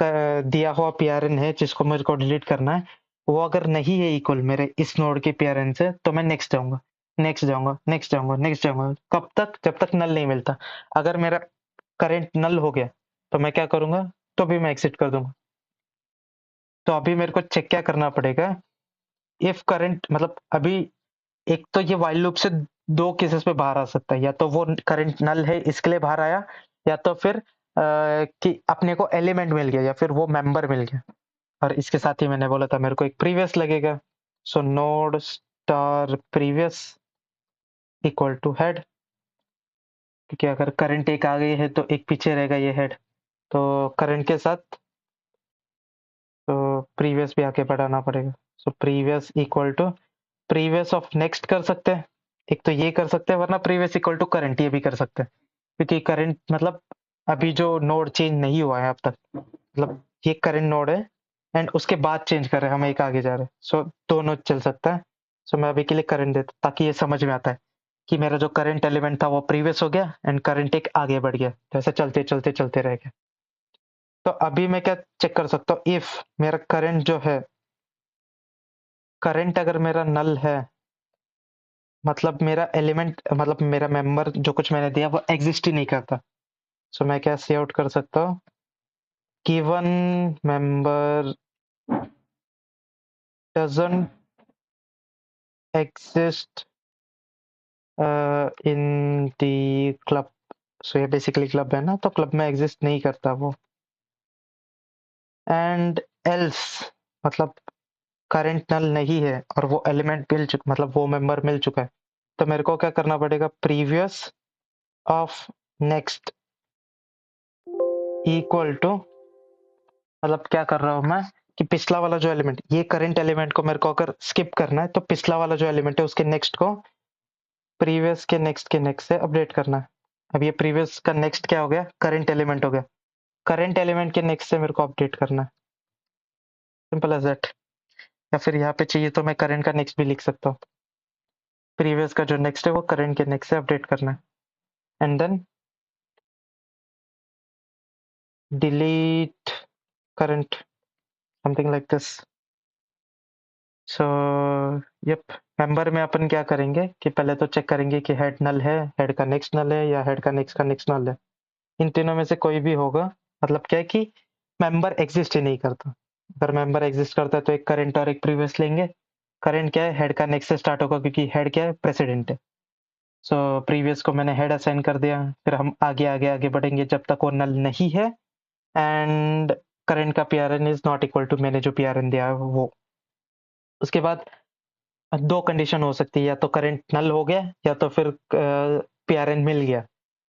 दिया हुआ पीआरएन है जिसको मेरे को डिलीट करना है, वो अगर नहीं है इक्वल मेरे इस नोड के पीआरएन से, तो मैं नेक्स्ट जाऊंगा नेक्स्ट जाऊंगा नेक्स्ट जाऊंगा नेक्स्ट जाऊंगा, कब तक, जब तक नल नहीं मिलता। अगर मेरा करंट नल हो गया तो मैं क्या करूंगा, तो भी मैं एग्जिट कर दूंगा। तो अभी मेरे को चेक क्या करना पड़ेगा, इफ करंट मतलब अभी एक तो ये वाइल लूप से दो केसेस में बाहर आ सकता है, या तो वो करंट नल है इसके लिए बाहर आया, या तो फिर कि अपने को एलिमेंट मिल गया या फिर वो मेंबर मिल गया। और इसके साथ ही मैंने बोला था मेरे को एक प्रीवियस लगेगा। So node star previous equal to head, क्योंकि अगर करंट एक आ गई है तो एक पीछे रहेगा ये हेड, तो करंट के साथ तो प्रीवियस भी आके बढ़ाना पड़ेगा। So previous equal to previous of next कर सकते हैं, एक तो ये कर सकते हैं, वरना प्रीवियस इक्वल टू करंट ये भी कर सकते हैं, क्योंकि करंट मतलब अभी जो नोड चेंज नहीं हुआ है अब तक, मतलब ये करंट नोड है एंड उसके बाद चेंज कर रहे हैं हम, एक आगे जा रहे हैं। सो दोनों चल सकता है। सो मैं अभी के लिए करंट देता ताकि ये समझ में आता है कि मेरा जो करंट एलिमेंट था वो प्रीवियस हो गया एंड करंट एक आगे बढ़ गया, तो ऐसे चलते चलते चलते रह गया। तो अभी मैं क्या चेक कर सकता हूँ, इफ मेरा करंट जो है, करंट अगर मेरा नल है, मतलब मेरा एलिमेंट मतलब मेरा मेंबर जो कुछ मैंने दिया वो एग्जिस्ट ही नहीं करता। सो मैं क्या सी आउट कर सकता हूँ, given member doesn't exist in the club. So ये बेसिकली क्लब है ना, तो क्लब में एग्जिस्ट नहीं करता वो। एंड एल्स मतलब करंट नल नहीं है और वो एलिमेंट मिल चुका, मतलब वो मेंबर मिल चुका है, तो मेरे को क्या करना पड़ेगा, previous of next equal to, मतलब क्या कर रहा हूँ मैं कि पिछला वाला जो एलिमेंट, ये करंट एलिमेंट को मेरे को अगर स्किप करना है तो पिछला वाला जो एलिमेंट है उसके नेक्स्ट को प्रीवियस के नेक्स्ट से अपडेट करना है। अब ये प्रीवियस का नेक्स्ट क्या हो गया, करंट एलिमेंट हो गया, करंट एलिमेंट के नेक्स्ट से मेरे को अपडेट करना है, सिंपल एज दैट। या फिर यहाँ पे चाहिए तो मैं करंट का नेक्स्ट भी लिख सकता हूँ, प्रीवियस का जो नेक्स्ट है वो करंट के नेक्स्ट से अपडेट करना है, and then delete current, something like this. So yup, member में अपन क्या करेंगे कि पहले तो चेक करेंगे कि हेड नल है, हेड का नेक्स्ट नल है, या हेड का नेक्स्ट नल है। इन तीनों में से कोई भी होगा, मतलब क्या है कि मेंबर एग्जिस्ट ही नहीं करता। अगर मेंबर एग्जिस्ट करता है तो एक करंट और एक प्रीवियस लेंगे। करंट क्या है, हेड का नेक्स्ट से स्टार्ट होगा क्योंकि हेड क्या है, प्रेसिडेंट है। सो प्रीवियस को मैंने हेड असाइन कर दिया, फिर हम आगे आगे आगे बढ़ेंगे जब तक वो नल नहीं है एंड करंट का PRN is not equal to मैंने जो पीआरएन दिया है वो। उसके बाद दो कंडीशन हो सकती है, या तो करंट नल हो गया या तो फिर पीआरएन मिल गया।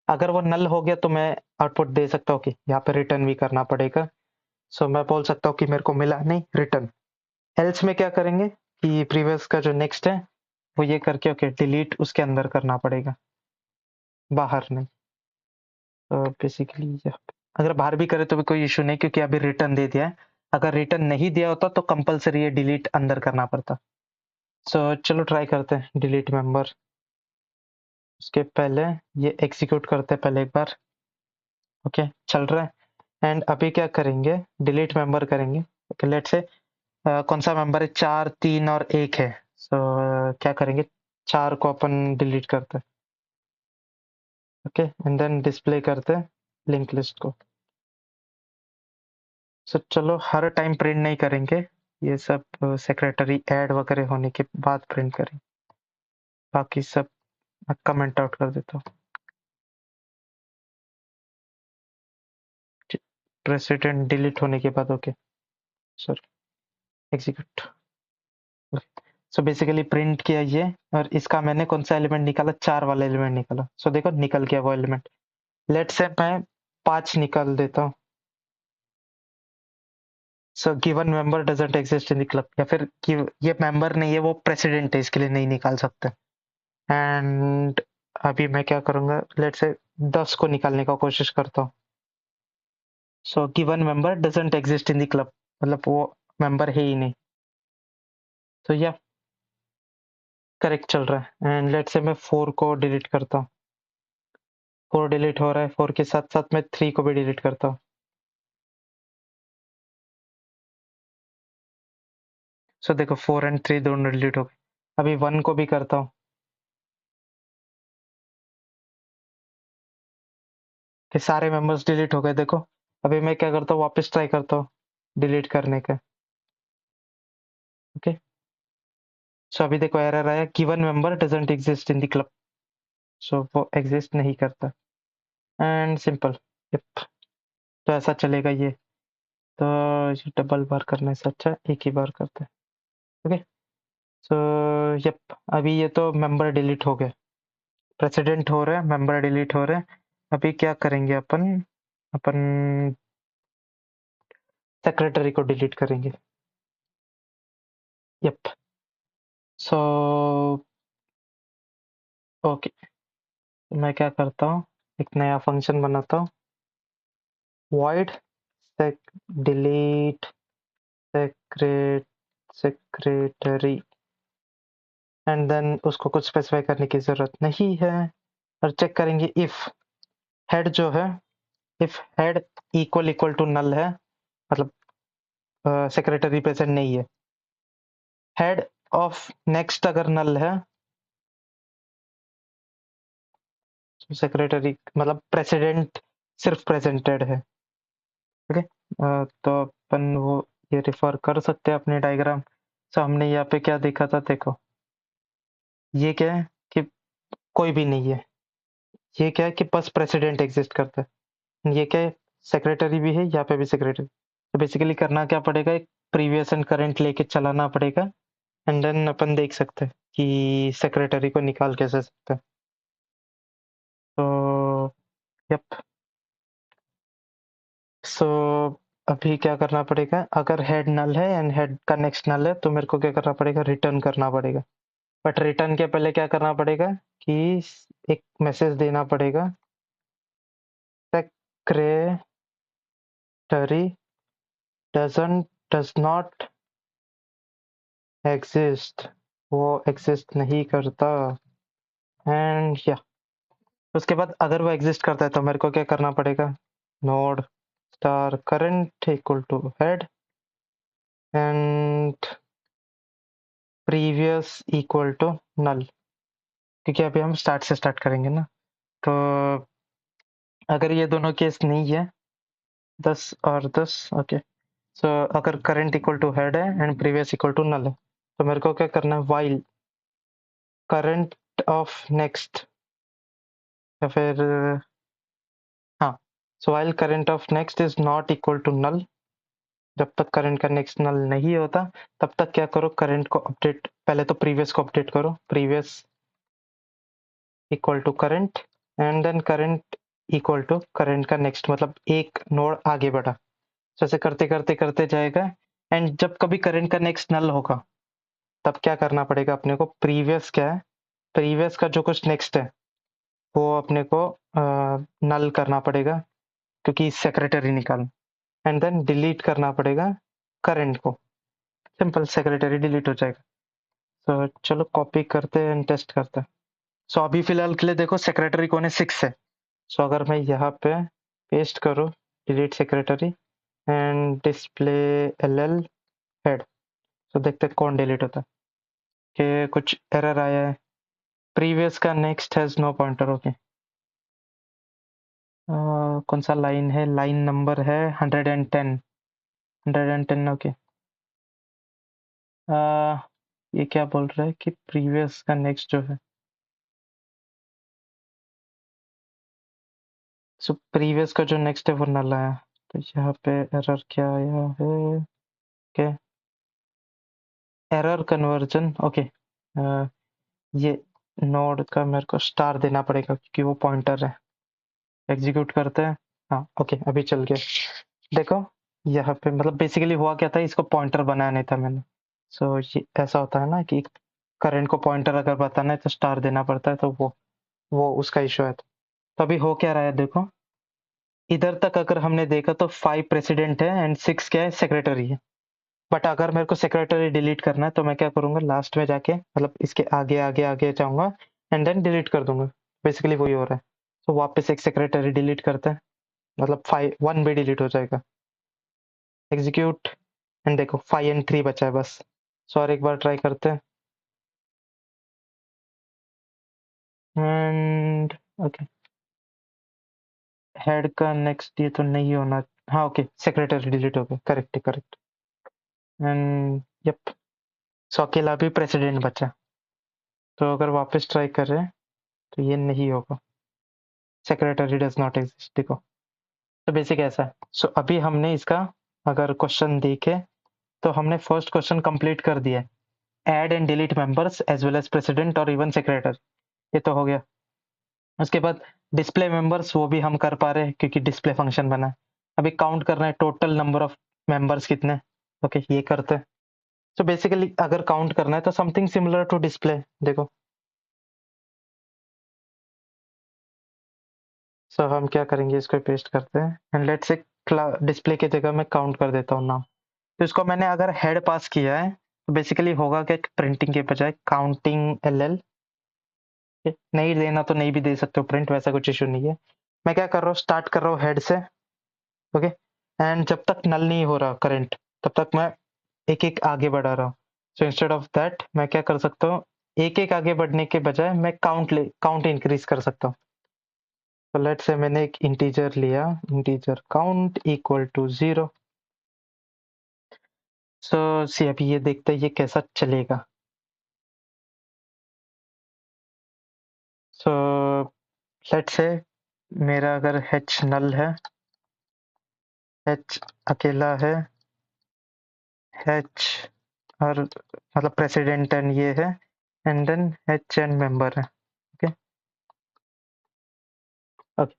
अगर वो नल हो गया तो मैं आउटपुट दे सकता हूँ कि यहाँ पे रिटर्न भी करना पड़ेगा। सो मैं बोल सकता हूँ कि मेरे को मिला नहीं, रिटर्न। एल्स में क्या करेंगे कि प्रीवियस का जो नेक्स्ट है वो ये करके ओके डिलीट उसके अंदर करना पड़ेगा, बाहर नहीं। तो बेसिकली अगर बाहर भी करे तो भी कोई इशू नहीं क्योंकि अभी रिटर्न दे दिया है, अगर रिटर्न नहीं दिया होता तो कंपलसरी ये डिलीट अंदर करना पड़ता। सो चलो ट्राई करते हैं डिलीट मेंबर। उसके पहले ये एग्जीक्यूट करते हैं पहले एक बार। ओके चल रहा है। एंड अभी क्या करेंगे, डिलीट मेंबर करेंगे। ओके लेट्स से कौन सा मेंबर है, 4 3 और 1 है। सो क्या करेंगे, 4 को अपन डिलीट करते हैं। ओके एंड देन डिस्प्ले करते हैं लिंक लिस्ट को। सो चलो हर टाइम प्रिंट नहीं करेंगे, ये सब सेक्रेटरी ऐड वगैरह होने के बाद प्रिंट करें। बाकी सब कमेंट आउट कर देता हूँ। प्रेसिडेंट डिलीट होने के बाद okay sorry execute. So basically print किया ये, और इसका मैंने कौन सा एलिमेंट निकाला, 4 वाला एलिमेंट निकाला। सो देखो निकल गया वो एलिमेंट। लेट से मैं 5 निकाल देता हूँ। So given member doesn't exist in the club, या फिर ये मेंबर नहीं है वो प्रेसिडेंट है, इसके लिए नहीं निकाल सकते। एंड अभी मैं क्या करूंगा, लेट से 10 को निकालने का कोशिश करता हूँ। So given member doesn't exist in the club, मतलब वो मेंबर है ही नहीं। तो या करेक्ट चल रहा है। एंड लेट से मैं 4 को डिलीट करता हूँ। 4 डिलीट हो रहा है, 4 के साथ साथ मैं 3 को भी डिलीट करता हूँ। सो देखो 4 एंड 3 दोनों डिलीट हो गए। अभी 1 को भी करता हूँ कि सारे मेंबर्स डिलीट हो गए। देखो अभी मैं क्या करता हूँ, वापस ट्राई करता हूँ डिलीट करने का। ओके सो अभी देखो एरर आया, given member doesn't exist in the club. So वो एग्जिस्ट नहीं करता। And simple. यप तो ऐसा चलेगा ये। तो ये डबल बार करने से अच्छा एक ही बार करते हैं। ओके सो यप अभी ये तो मेंबर डिलीट हो गए, प्रेसिडेंट हो रहा है, मेंबर डिलीट हो रहे हैं। अभी क्या करेंगे अपन, अपन सेक्रेटरी को डिलीट करेंगे। यप सो ओके मैं क्या करता हूँ, एक नया फंक्शन बनाता हूँ, void sec delete secretary and then उसको कुछ स्पेसिफाई करने की जरूरत नहीं है। और चेक करेंगे इफ हेड जो है, if head equal equal to null है, मतलब सेक्रेटरी प्रेजेंट नहीं है। हेड ऑफ नेक्स्ट अगर नल है, सेक्रेटरी मतलब प्रेसिडेंट सिर्फ प्रेजेंटेड है। ओके तो अपन वो ये रिफर कर सकते हैं अपने डायग्राम। सो हमने यहाँ पे क्या देखा था, देखो ये क्या है कि कोई भी नहीं है, ये क्या है कि बस प्रेसिडेंट एग्जिस्ट करता है, ये क्या है सेक्रेटरी भी है, यहाँ पे भी सेक्रेटरी। तो बेसिकली करना क्या पड़ेगा, एक प्रीवियस एंड करंट लेके चलाना पड़ेगा। एंड देन अपन देख सकते हैं कि सेक्रेटरी को निकाल कैसे सकते हैं। तो यप सो अभी क्या करना पड़ेगा, अगर हेड नल है एंड हेड का नेक्स्ट नल है तो मेरे को क्या करना पड़ेगा, रिटर्न करना पड़ेगा। बट रिटर्न के पहले क्या करना पड़ेगा कि एक मैसेज देना पड़ेगा, सेक्रेटरी डज नॉट एग्जिस्ट, वो एग्जिस्ट नहीं करता। एंड या उसके बाद अगर वो एग्जिस्ट करता है तो मेरे को क्या करना पड़ेगा, node star current equal to head and previous equal to null, क्योंकि अभी हम स्टार्ट से स्टार्ट करेंगे ना। तो अगर ये दोनों केस नहीं है, 10 और 10 ओके सो अगर करंट इक्वल टू हेड है and previous equal to null है, तो मेरे को क्या करना है, वाइल करंट ऑफ नेक्स्ट, या फिर हाँ so while current of next is not equal to null, जब तक करंट का नेक्स्ट नल नहीं होता तब तक क्या करो, करंट को अपडेट, पहले तो प्रीवियस को अपडेट करो, previous equal to current and then current equal to current का नेक्स्ट, मतलब एक नोड आगे बढ़ा। तो ऐसे करते करते करते जाएगा। एंड जब कभी करंट का नेक्स्ट नल होगा तब क्या करना पड़ेगा अपने को, प्रीवियस क्या है, प्रीवियस का जो कुछ नेक्स्ट है वो अपने को नल करना पड़ेगा, क्योंकि सेक्रेटरी निकाल, एंड देन डिलीट करना पड़ेगा करंट को, सिंपल सेक्रेटरी डिलीट हो जाएगा। तो चलो कॉपी करते हैं एंड टेस्ट करते हैं। सो अभी फिलहाल के लिए देखो सेक्रेटरी कौन है, 6 है। सो अगर मैं यहाँ पे पेस्ट करूँ delete secretary and display L head, तो देखते हैं कौन डिलीट होता है। कि कुछ एरर आया है, प्रीवियस का next has no pointer. Okay, कौन सा लाइन है, लाइन नंबर है 110 110। ओके, ये क्या बोल रहा है कि प्रीवियस का नेक्स्ट जो है, सो प्रीवियस का जो नेक्स्ट है वो नल आया। तो यहाँ पे एरर क्या आया है, क्या एरर कन्वर्जन। ओके, ये नोड का मेरे को स्टार देना पड़ेगा क्योंकि वो पॉइंटर है। एग्जीक्यूट करते हैं। हाँ ओके, अभी चल गया। देखो यहाँ पे मतलब बेसिकली हुआ क्या था, इसको पॉइंटर बनाया नहीं था मैंने। सो ये ऐसा होता है ना कि करंट को पॉइंटर अगर बताना है तो स्टार देना पड़ता है, तो वो उसका इशू है। तो अभी हो क्या रहा है देखो, इधर तक अगर हमने देखा तो 5 प्रेसिडेंट है एंड 6 क्या है, सेक्रेटरी है। बट अगर मेरे को सेक्रेटरी डिलीट करना है तो मैं क्या करूंगा, लास्ट में जाके मतलब इसके आगे आगे आगे जाऊंगा एंड देन डिलीट कर दूंगा। बेसिकली वही हो रहा है। तो वापस एक सेक्रेटरी डिलीट करते हैं, मतलब 1 भी डिलीट हो जाएगा। एग्जीक्यूट एंड देखो 5 एंड 3 बचा है बस। सो और एक बार ट्राई करते हैं एंड ओके, हेड का नेक्स्ट ये तो नहीं होना। हाँ ओके, सेक्रेटरी डिलीट हो गया, करेक्ट करेक्ट। एंड यप, सो अकेला भी प्रेसिडेंट बचा। तो अगर वापस ट्राई कर रहे हैं तो ये नहीं होगा, सेक्रेटरी डज नॉट एग्जिस्ट। देखो तो बेसिक ऐसा है। सो अभी हमने इसका अगर क्वेश्चन देखे तो हमने फर्स्ट क्वेश्चन कंप्लीट कर दिया है, add and delete members as well as president और इवन सेक्रेटरी, ये तो हो गया। उसके बाद डिस्प्ले मेंबर्स वो भी हम कर पा रहे हैं क्योंकि डिस्प्ले फंक्शन बना है। अभी काउंट करना है टोटल नंबर ऑफ मेंबर्स कितने। ओके ये करते हैं। सो बेसिकली अगर काउंट करना है तो समथिंग सिमिलर टू डिस्प्ले। देखो सो हम क्या करेंगे, इसको पेस्ट करते हैं एंड लेट्स से डिस्प्ले की जगह मैं काउंट कर देता हूँ नाम। तो इसको मैंने अगर हेड पास किया है तो बेसिकली होगा क्या, प्रिंटिंग के बजाय काउंटिंग एल नहीं देना तो नहीं भी दे सकते हो प्रिंट, वैसा कुछ इशू नहीं है। मैं क्या कर रहा हूँ, स्टार्ट कर रहा हूँ हेड से। ओके, एंड जब तक नल नहीं हो रहा करंट तब तक मैं एक एक आगे बढ़ा रहा हूँ। सो इंस्टेड ऑफ दैट मैं क्या कर सकता हूँ, एक एक आगे बढ़ने के बजाय मैं काउंट इंक्रीज कर सकता हूँ। तो लेट से मैंने एक इंटीजर लिया, इंटीजर काउंट इक्वल टू 0। सो सी अभी ये देखते हैं ये कैसा चलेगा। सो लेट से मेरा अगर h नल है, h अकेला है, h और मतलब प्रेसिडेंट एंड ये है, and then h and member है। ओके ओके,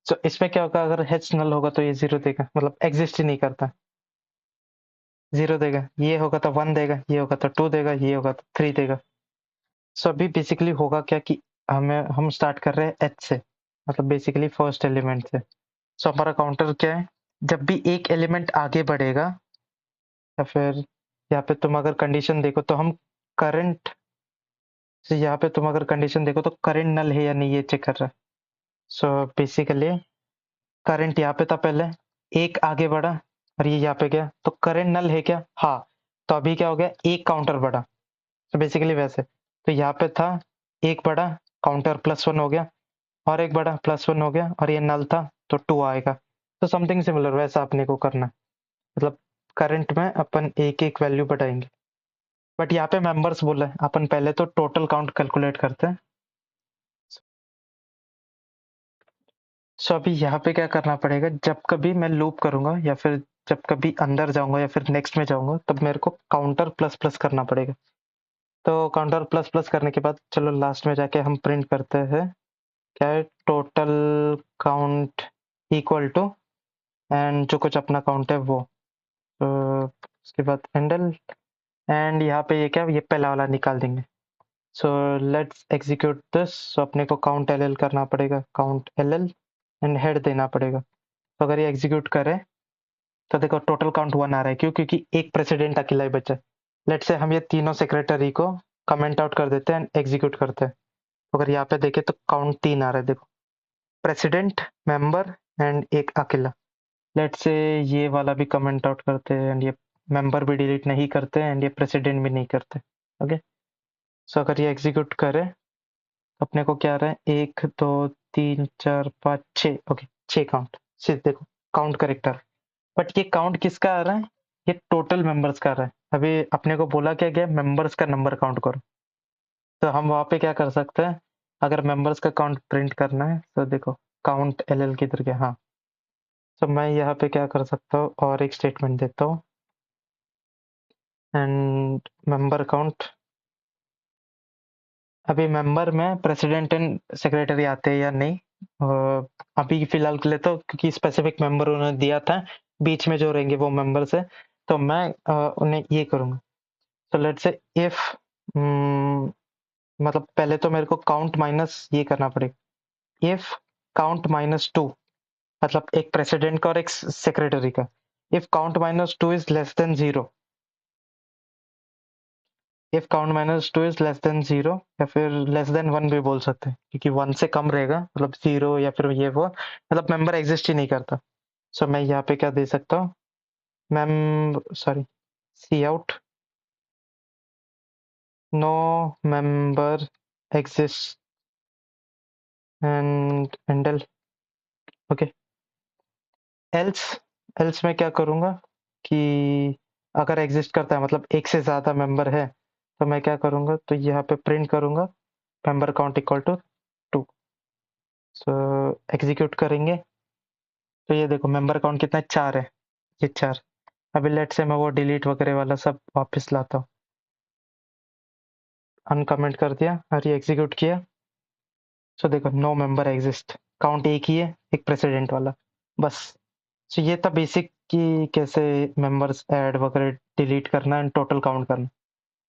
सो इसमें क्या होगा, अगर h नल होगा तो ये 0 देगा, मतलब एग्जिस्ट ही नहीं करता, 0 देगा। ये होगा तो 1 देगा, ये होगा तो 2 देगा, ये होगा तो 3 देगा। सो अभी बेसिकली होगा क्या कि हम स्टार्ट कर रहे हैं h से, मतलब बेसिकली फर्स्ट एलिमेंट से। सो हमारा काउंटर क्या है, जब भी एक एलिमेंट आगे बढ़ेगा या फिर यहाँ पे तुम अगर कंडीशन देखो तो हम करंट से, यहाँ पे तुम अगर कंडीशन देखो तो करंट नल है या नहीं ये चेक कर रहा है। सो बेसिकली करंट यहाँ पे था पहले, एक आगे बढ़ा और ये यहाँ पे गया, तो करंट नल है क्या, हाँ। तो अभी क्या हो गया, एक काउंटर बढ़ा। तो बेसिकली वैसे तो यहाँ पे था एक बढ़ा, काउंटर +1 हो गया, और एक बढ़ा +1 हो गया, और ये नल था तो 2 आएगा। तो समथिंग सिमिलर वैसा अपने को करना है। मतलब करंट में अपन एक एक वैल्यू बढ़ाएंगे। बट यहाँ पे मेंबर्स बोला है, अपन पहले तो टोटल काउंट कैलकुलेट करते हैं। सो अभी यहाँ पे क्या करना पड़ेगा, जब कभी मैं लूप करूंगा या फिर जब कभी अंदर जाऊंगा या फिर नेक्स्ट में जाऊंगा तब मेरे को काउंटर प्लस प्लस करना पड़ेगा। तो काउंटर प्लस प्लस करने के बाद चलो लास्ट में जाके हम प्रिंट करते हैं क्या है, total count equal to and जो कुछ अपना काउंट है वो। तो उसके बाद एंडल एंड यहाँ पे ये क्या, ये पहला वाला निकाल देंगे। So let's execute this. So अपने को काउंट एल करना पड़ेगा, काउंट एल एंड हेड देना पड़ेगा। तो अगर ये एग्जीक्यूट करें तो देखो टोटल काउंट 1 आ रहा है, क्यों? क्योंकि एक प्रेसिडेंट अकेला ही बचा है। लेट्स से हम ये तीनों सेक्रेटरी को कमेंट आउट कर देते हैं, एग्जीक्यूट करते हैं। अगर यहाँ पे देखें तो काउंट 3 आ रहा है, देखो, प्रेसिडेंट, मेंबर एंड एक अकेला। लेट्स से ये वाला भी कमेंट आउट करते हैं, एंड ये मेंबर भी डिलीट नहीं करते, एंड ये प्रेसिडेंट भी नहीं करते। ओके, सो अगर ये एग्जीक्यूट करें, अपने को क्या आ रहा है, 1 2 3 4 5 6। Okay, 6 count. सिर्फ देखो काउंट करेक्ट आ रहा है, बट ये काउंट किसका आ रहा है? ये टोटल मेंबर्स का आ रहा है। अभी अपने को बोला क्या गया, मेंबर्स का नंबर काउंट करो। तो हम वहाँ पे क्या कर सकते हैं, अगर मेंबर्स का काउंट प्रिंट करना है तो देखो काउंट एल किधर गया, हाँ। तो मैं यहाँ पे क्या कर सकता हूँ, और एक स्टेटमेंट देता हूँ, एंड मेंबर काउंट। अभी मेंबर में प्रेसिडेंट एंड सेक्रेटरी आते हैं या नहीं, अभी फिलहाल के लिए तो, क्योंकि स्पेसिफिक मेंबर उन्होंने दिया था, बीच में जो रहेंगे वो मेंबर्स है, तो मैं उन्हें ये करूंगा। तो लेट्स से इफ, मतलब पहले तो मेरे को काउंट माइनस ये करना पड़ेगा। इफ काउंट -2, मतलब एक प्रेसिडेंट का और एक सेक्रेटरी का, if count -2 is less than 0, if count -2 is less than 0, या फिर लेस देन 1 भी बोल सकते हैं, क्योंकि 1 से कम रहेगा, मतलब 0 या फिर ये वो, मतलब मेंबर एग्जिस्ट ही नहीं करता। सो मैं यहाँ पे क्या दे सकता हूँ, sorry, cout, no member exist and endl. Okay, else, else मैं क्या करूँगा कि अगर एग्जिस्ट करता है, मतलब एक से ज़्यादा मेंबर है, तो मैं क्या करूँगा, तो यहाँ पे प्रिंट करूँगा member count equal to 2। So execute करेंगे तो ये देखो मेंबर काउंट कितना है, 4 है, ये 4। अभी लेट से मैं वो डिलीट वगैरह वाला सब वापस लाता हूँ, अनकमेंट कर दिया और ये एग्जीक्यूट किया। सो देखो नो मेंबर एग्जिस्ट, काउंट एक ही है, एक प्रेसिडेंट वाला, बस। सो ये था बेसिक कि कैसे मेंबर्स ऐड वगैरह डिलीट करना एंड टोटल काउंट करना।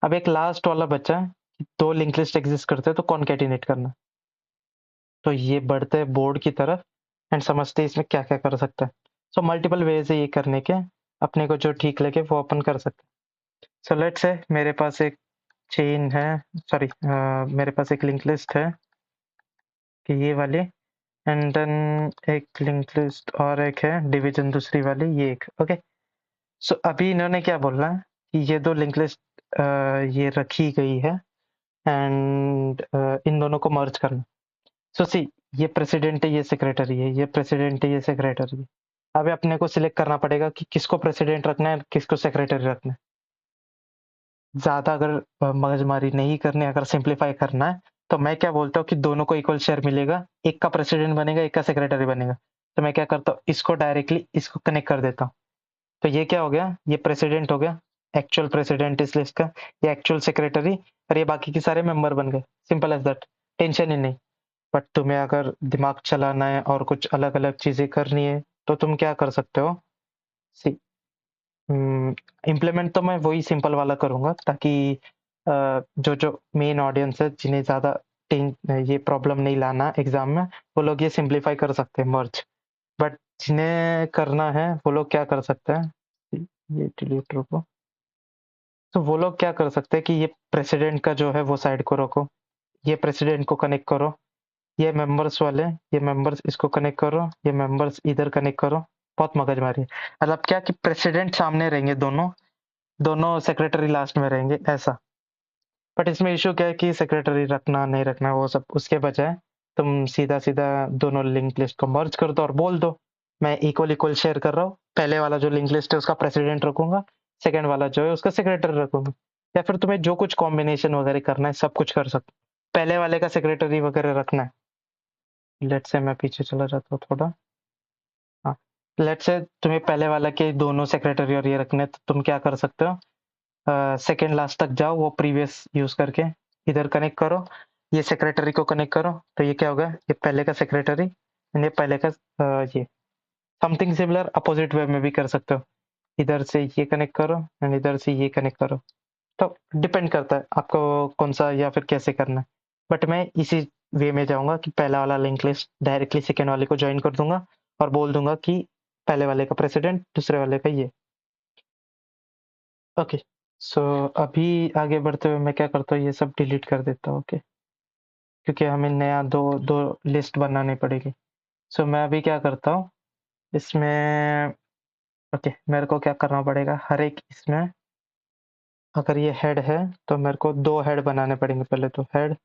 अब एक लास्ट वाला बचा है कि 2 लिंक लिस्ट एग्जिस्ट करते हैं तो कॉन्कैटिनेट करना। तो ये बढ़ते हैं बोर्ड की तरफ एंड समझते हैं इसमें क्या क्या कर सकता है। सो मल्टीपल वेज है ये करने के, अपने को जो ठीक लगे वो अपन कर सकते हैं। सो लेट्स से मेरे पास एक चेन है, सॉरी, मेरे पास एक लिंक लिस्ट है कि ये वाली, एंड देन एक लिंक लिस्ट और एक है डिवीजन दूसरी वाली, ये एक। ओके, सो अभी इन्होंने क्या बोलना है कि ये 2 लिंक लिस्ट ये रखी गई है, एंड इन दोनों को मर्ज करना। सो सी, ये प्रेसिडेंट है, ये सेक्रेटरी है, ये प्रेसिडेंट है, ये सेक्रेटरी है। अभी अपने को सिलेक्ट करना पड़ेगा कि किसको प्रेसिडेंट रखना है, किसको सेक्रेटरी रखना है। ज्यादा अगर मगजमारी नहीं करनी, अगर सिंप्लीफाई करना है, तो मैं क्या बोलता हूँ कि दोनों को इक्वल शेयर मिलेगा, एक का प्रेसिडेंट बनेगा, एक का सेक्रेटरी बनेगा। तो मैं क्या करता हूँ, इसको डायरेक्टली इसको कनेक्ट कर देता हूँ। तो ये क्या हो गया, ये प्रेसिडेंट हो गया, एक्चुअल प्रेसिडेंट इस लिस्ट का, ये एक्चुअल सेक्रेटरी, और ये बाकी के सारे मेंबर बन गए। सिंपल एज दैट, टेंशन ही नहीं। बट तुम्हें अगर दिमाग चलाना है और कुछ अलग अलग चीजें करनी है, तो तुम क्या कर सकते हो, सी, इम्प्लीमेंट तो मैं वही सिंपल वाला करूंगा, ताकि जो जो मेन ऑडियंस है, जिन्हें ज्यादा ये प्रॉब्लम नहीं लाना एग्जाम में, वो लोग ये सिंप्लीफाई कर सकते हैं मर्ज। बट जिन्हें करना है वो लोग क्या कर सकते हैं, ये डिलीट रखो। तो वो लोग क्या कर सकते हैं कि ये प्रेसिडेंट का जो है वो साइड को रखो, ये प्रेसिडेंट को कनेक्ट करो, ये मेंबर्स वाले, ये मेंबर्स इसको कनेक्ट करो, ये मेंबर्स इधर कनेक्ट करो। बहुत मगजमारी है। मतलब क्या कि प्रेसिडेंट सामने रहेंगे दोनों, दोनों सेक्रेटरी लास्ट में रहेंगे, ऐसा। बट इसमें इशू क्या है कि सेक्रेटरी रखना नहीं रखना वो सब उसके बजाय, तुम सीधा सीधा दोनों लिंक लिस्ट को मर्ज कर दो और बोल दो मैं इक्वल इक्वल शेयर कर रहा हूँ, पहले वाला जो लिंक लिस्ट है उसका प्रेसिडेंट रखूंगा, सेकंड वाला जो है उसका सेक्रेटरी रखूंगा। या फिर तुम्हें जो कुछ कॉम्बिनेशन वगैरह करना है सब कुछ कर सकते हो। पहले वाले का सेक्रेटरी वगैरह रखना है, लेट्स से मैं पीछे चला जाता हूँ थोड़ा, हाँ, लेट्स से तुम्हें पहले वाला के दोनों सेक्रेटरी और ये रखने हैं, तो तुम क्या कर सकते हो, सेकंड लास्ट तक जाओ, वो प्रीवियस यूज करके इधर कनेक्ट करो, ये सेक्रेटरी को कनेक्ट करो, तो ये क्या होगा, ये पहले का सेक्रेटरी एंड ये पहले का, ये समथिंग सिमिलर अपोजिट वे में भी कर सकते हो। इधर से ये कनेक्ट करो एंड इधर से ये कनेक्ट करो। तो डिपेंड करता है आपको कौन सा या फिर कैसे करना है। बट मैं इसी वे में जाऊंगा कि पहला वाला लिंक लिस्ट डायरेक्टली सेकेंड वाले को ज्वाइन कर दूंगा और बोल दूंगा कि पहले वाले का प्रेसिडेंट, दूसरे वाले का ये। ओके, सो अभी आगे बढ़ते हुए मैं क्या करता हूँ, ये सब डिलीट कर देता हूँ। ओके, क्योंकि हमें नया दो दो लिस्ट बनानी पड़ेगी। सो मैं अभी क्या करता हूँ इसमें, ओके मेरे को क्या करना पड़ेगा, हर एक इसमें अगर ये हेड है तो मेरे को दो हेड बनाने पड़ेंगे। पहले तो हेड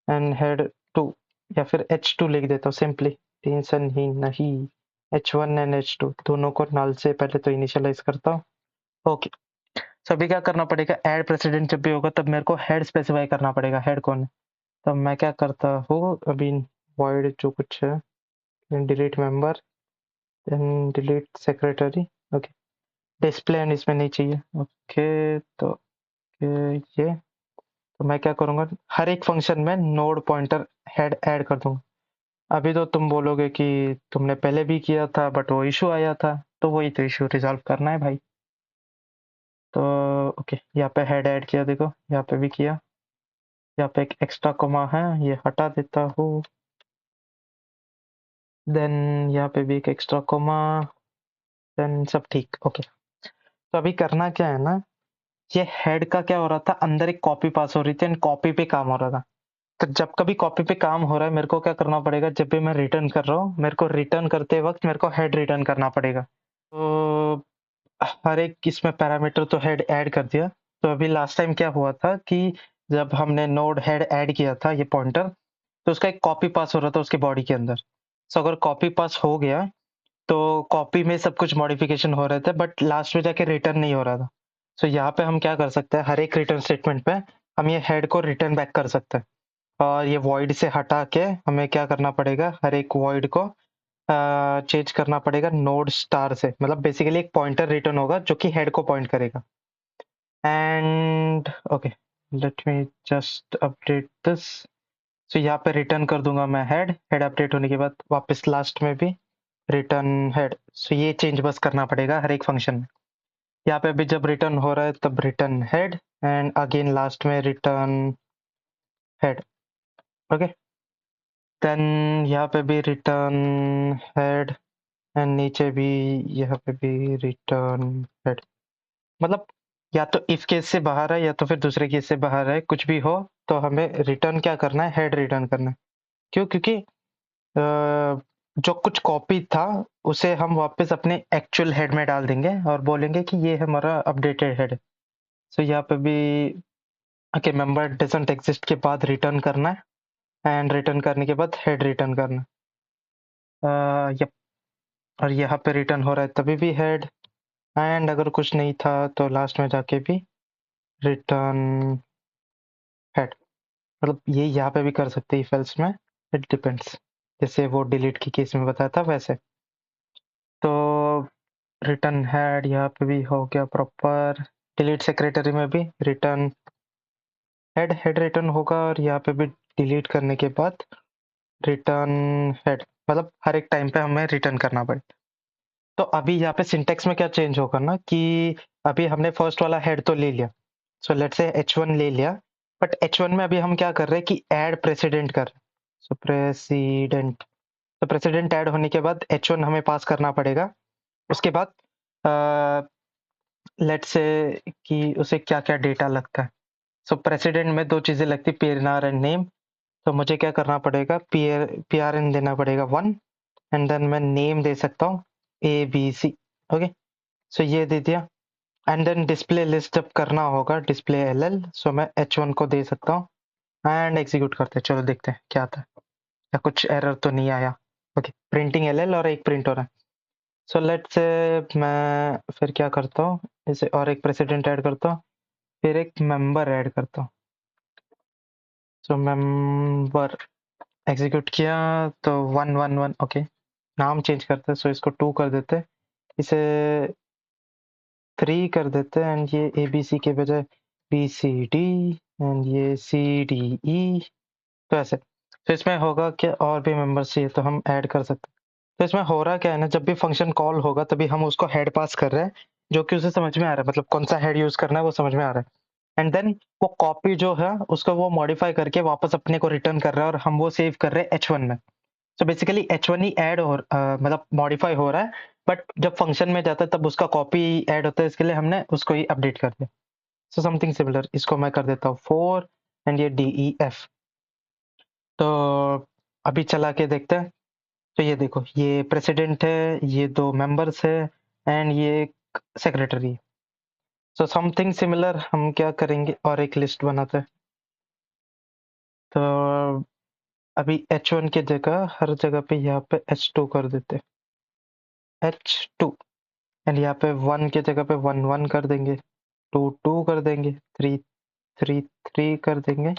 एंड हेड टू, या फिर H2 लिख देता हूँ सिंपली, टेंशन ही नहीं। H1 एंड H2 दोनों को नल से पहले तो इनिशियलाइज करता हूँ। ओके, सो अभी क्या करना पड़ेगा, ऐड प्रेसिडेंट जब भी होगा तब मेरे को हेड स्पेसिफाई करना पड़ेगा, हेड कौन है। तब मैं क्या करता हूँ अभी, वॉइड जो कुछ है, delete member, then delete secretary. Okay, display and इसमें नहीं चाहिए। ओके, तो ये तो मैं क्या करूंगा, हर एक फंक्शन में नोड पॉइंटर हेड ऐड कर दूंगा। अभी तो तुम बोलोगे कि तुमने पहले भी किया था बट वो इशू आया था, तो वही तो इशू रिजॉल्व करना है भाई। तो ओके, यहाँ पे हेड ऐड किया, देखो यहाँ पे भी किया, यहाँ पे एक एक्स्ट्रा कोमा है, ये हटा देता हूँ। देन यहाँ पे भी एक एक्स्ट्रा कोमा, देन सब ठीक। ओके, तो अभी करना क्या है ना, ये हेड का क्या हो रहा था, अंदर एक कॉपी पास हो रही थी एंड कॉपी पे काम हो रहा था। तो जब कभी कॉपी पे काम हो रहा है, मेरे को क्या करना पड़ेगा, जब भी मैं रिटर्न कर रहा हूँ, मेरे को रिटर्न करते वक्त मेरे को हेड रिटर्न करना पड़ेगा। तो हर एक इसमें पैरामीटर तो हेड ऐड कर दिया। तो अभी लास्ट टाइम क्या हुआ था कि जब हमने नोड हेड ऐड किया था, ये पॉइंटर, तो उसका एक कॉपी पास हो रहा था उसके बॉडी के अंदर। सो अगर कॉपी पास हो गया तो कॉपी में सब कुछ मॉडिफिकेशन हो रहे थे बट लास्ट में जाके रिटर्न नहीं हो रहा था। सो यहाँ पे हम क्या कर सकते हैं, हर एक रिटर्न स्टेटमेंट पे हम ये हेड को रिटर्न बैक कर सकते हैं। और ये वॉइड से हटा के हमें क्या करना पड़ेगा, हर एक वॉइड को चेंज करना पड़ेगा नोड स्टार से, मतलब बेसिकली एक पॉइंटर रिटर्न होगा जो कि हेड को पॉइंट करेगा। And okay, let me just update this. So यहाँ पे रिटर्न कर दूंगा मैं हेड, हेड अपडेट होने के बाद वापस लास्ट में भी रिटर्न हेड। सो ये चेंज बस करना पड़ेगा हर एक फंक्शन में। यहाँ पे भी जब रिटर्न हो रहा है तब return head, and again last में रिटर्न हेड। ओके, देन यहाँ पे भी रिटर्न हेड एंड नीचे भी यहाँ पे भी रिटर्न हेड। मतलब या तो इफ केस से बाहर है या तो फिर दूसरे केस से बाहर है, कुछ भी हो तो हमें रिटर्न क्या करना है, हेड रिटर्न करना है। क्यों, क्योंकि जो कुछ कॉपी था उसे हम वापस अपने एक्चुअल हेड में डाल देंगे और बोलेंगे कि ये हमारा अपडेटेड हेड है। सो यहाँ पे भी ओके, मेंबर डजंट एग्जिस्ट के बाद रिटर्न करना है एंड रिटर्न करने के बाद हेड रिटर्न करना है। यप, और यहाँ पे रिटर्न हो रहा है तभी भी हेड, एंड अगर कुछ नहीं था तो लास्ट में जाके भी रिटर्न हेड। मतलब ये यहाँ पे भी कर सकते हैं इफ एल्स में, इट डिपेंड्स, जैसे वो डिलीट की केस में बताया था वैसे। तो रिटर्न हेड यहाँ पे भी हो गया प्रॉपर, डिलीट सेक्रेटरी में भी रिटर्न हेड, हेड रिटर्न होगा, और यहाँ पे भी डिलीट करने के बाद रिटर्न हेड, मतलब हर एक टाइम पे हमें रिटर्न करना पड़े। तो अभी यहाँ पे सिंटेक्स में क्या चेंज होगा ना कि अभी हमने फर्स्ट वाला हेड तो ले लिया, सो लेट्स से H1 ले लिया, बट H1 में अभी हम क्या कर रहे हैं कि ऐड प्रेसिडेंट कर रहे हैं। सो प्रेसिडेंट, तो प्रेसिडेंट ऐड होने के बाद H1 हमें पास करना पड़ेगा। उसके बाद लेट्स से कि उसे क्या क्या डेटा लगता है। सो प्रेसिडेंट में दो चीजें लगती, पीआर एंड नेम। तो मुझे क्या करना पड़ेगा, पीआरएन देना पड़ेगा 1, एंड देन मैं नेम दे सकता हूँ ABC। ओके, सो ये दे दिया, एंड देन डिस्प्ले लिस्ट जब करना होगा, डिस्प्ले LL, सो मैं H1 को दे सकता हूँ एंड एग्जीक्यूट करते हैं। चलो देखते हैं क्या आता है, या कुछ एरर तो नहीं आया। ओके, प्रिंटिंग LL और एक प्रिंट हो रहा है। सो लेट्स से मैं फिर क्या करता हूँ, इसे और एक प्रेसिडेंट ऐड करता हूँ, फिर एक मेंबर ऐड करता हूँ। सो मेंबर एग्जीक्यूट किया तो 111, ओके, नाम चेंज करते हैं, सो इसको 2 कर देते हैं, इसे 3 कर देते हैं, एंड ये ABC के बजाय BCD, एंड ये CDE। तो ऐसे, तो इसमें होगा कि और भी मेंबर्स चाहिए तो हम ऐड कर सकते हैं। तो इसमें हो रहा क्या है ना, जब भी फंक्शन कॉल होगा तभी हम उसको हेड पास कर रहे हैं, जो कि उसे समझ में आ रहा है, मतलब कौन सा हेड यूज करना है वो समझ में आ रहा है। एंड देन वो कॉपी जो है उसको वो मॉडिफाई करके वापस अपने को रिटर्न कर रहा है, और हम वो सेव कर रहे हैं H1 में। सो बेसिकली H1 ही ऐड हो मतलब मॉडिफाई हो रहा है, बट जब फंक्शन में जाता है तब उसका कॉपी ऐड होता है, इसके लिए हमने उसको ही अपडेट कर दिया। सो समथिंग सिमिलर, इसको मैं कर देता हूँ 4 एंड ये DEF। तो अभी चला के देखते हैं। तो ये देखो, ये प्रेसिडेंट है, ये 2 मेंबर्स है एंड ये सेक्रेटरी। सो समथिंग सिमिलर हम क्या करेंगे, और एक लिस्ट बनाते हैं। तो अभी H1 की जगह हर जगह पे यहाँ पे H2 कर देते हैं, H2। एंड यहाँ पे 1 की जगह पे 1 1 कर देंगे, 2 2 कर देंगे, 3 3 3 कर देंगे,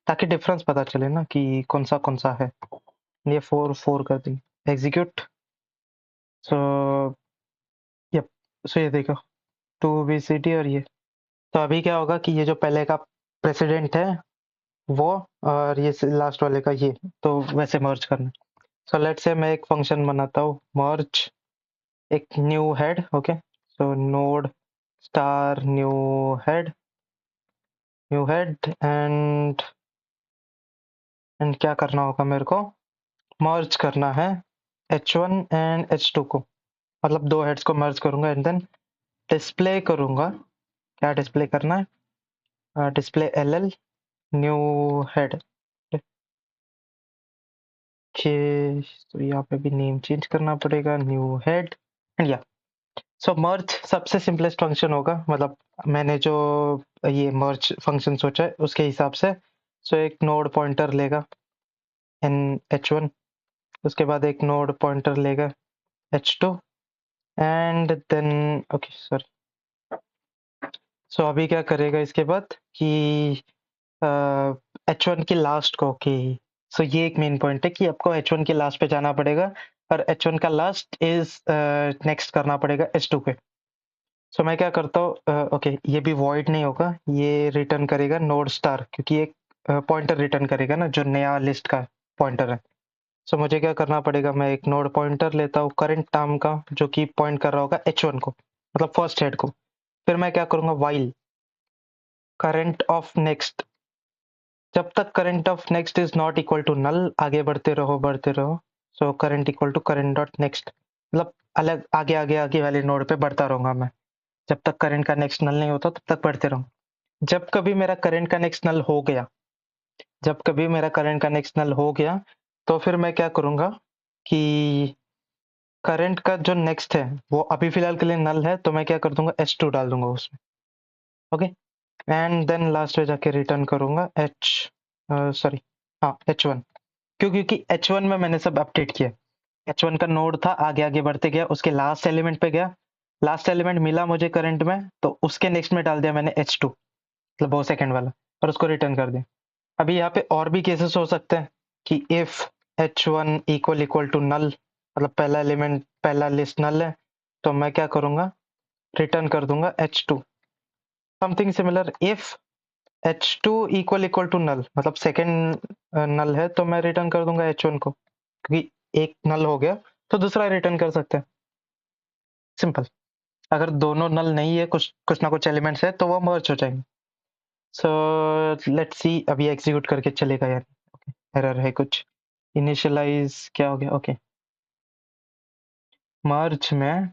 ताकि डिफरेंस पता चले ना कि कौन सा है। ये 4 4 कर देंगे, एग्जीक्यूट। सो यप, सो ये देखो 2 BCD और ये। तो अभी क्या होगा कि ये जो पहले का प्रेसिडेंट है वो, और ये लास्ट वाले का ये, तो वैसे मर्ज करना। सो लेट्स से मैं एक फंक्शन बनाता हूँ, मर्ज एक new head. Okay, so node star new head and क्या करना होगा मेरे को, मर्ज करना है H1 एंड H2 को, मतलब 2 हेड्स को मर्ज करूंगा एंड देन डिस्प्ले करूंगा। क्या डिस्प्ले करना है, डिस्प्ले LL न्यू हेड। तो यहाँ पे भी नेम चेंज करना पड़ेगा, न्यू हेड एंड या। सो मर्ज सबसे सिंपलेस्ट फंक्शन होगा, मतलब मैंने जो ये मर्ज फंक्शन सोचा है उसके हिसाब से। सो एक नोड पॉइंटर लेगा इन H1, उसके बाद एक नोड पॉइंटर लेगा H2 and then okay sorry. So अभी क्या करेगा इसके बाद कि H1 की लास्ट को, ओके। सो ये एक मेन पॉइंट है कि आपको H1 के लास्ट पे जाना पड़ेगा, और H1 का लास्ट इज नेक्स्ट करना पड़ेगा H2 पे। सो मैं क्या करता हूँ, ओके ये भी वॉइड नहीं होगा, ये रिटर्न करेगा नोड स्टार, क्योंकि एक पॉइंटर रिटर्न करेगा ना जो नया लिस्ट का पॉइंटर है। सो मुझे क्या करना पड़ेगा, मैं एक नोड पॉइंटर लेता हूँ करंट नाम का, जो कि पॉइंट कर रहा होगा H1 को, मतलब फर्स्ट हेड को। फिर मैं क्या करूंगा, वाइल करंट ऑफ नेक्स्ट, जब तक current of next is not equal to null, आगे बढ़ते रहो। So current equal to current dot next, मतलब अलग आगे आगे आगे वाले नोड पे बढ़ता रहूंगा मैं, जब तक करंट का नेक्स्ट नल नहीं होता तब तक बढ़ते रहूँ। जब कभी मेरा करंट का नेक्स्ट नल हो गया, जब कभी मेरा करंट का नेक्स्ट नल हो गया, तो फिर मैं क्या करूंगा कि करंट का जो नेक्स्ट है वो अभी फिलहाल के लिए नल है, तो मैं क्या कर दूंगा, H2 डाल दूंगा उसमें। ओके, एंड देन लास्ट में जाके रिटर्न करूंगा सॉरी, हाँ H1। क्योंकि H1 में मैंने सब अपडेट किया। H1 का नोड था, आगे आगे बढ़ते गया, उसके लास्ट एलिमेंट पे गया, लास्ट एलिमेंट मिला मुझे करंट में, तो उसके नेक्स्ट में डाल दिया मैंने H2, मतलब वो सेकंड वाला, और उसको रिटर्न कर दिया। अभी यहाँ पे और भी केसेस हो सकते हैं कि if H1 equal to null, मतलब पहला एलिमेंट पहला लिस्ट नल है, तो मैं क्या करूंगा, रिटर्न कर दूंगा H2। Something similar, if H2 equal to null, मतलब सेकंड नल है, तो मैं रिटर्न कर दूंगा H1 को, क्योंकि एक नल हो गया तो दूसरा रिटर्न कर सकते हैं। सिंपल। अगर दोनों नल नहीं है, कुछ कुछ ना कुछ एलिमेंट्स है, तो वो मर्ज हो जाएंगे। सो लेट्स सी, अभी एग्जीक्यूट करके चलेगा यार। एरर है कुछ, इनिशियलाइज क्या हो गया, ओके। मर्ज में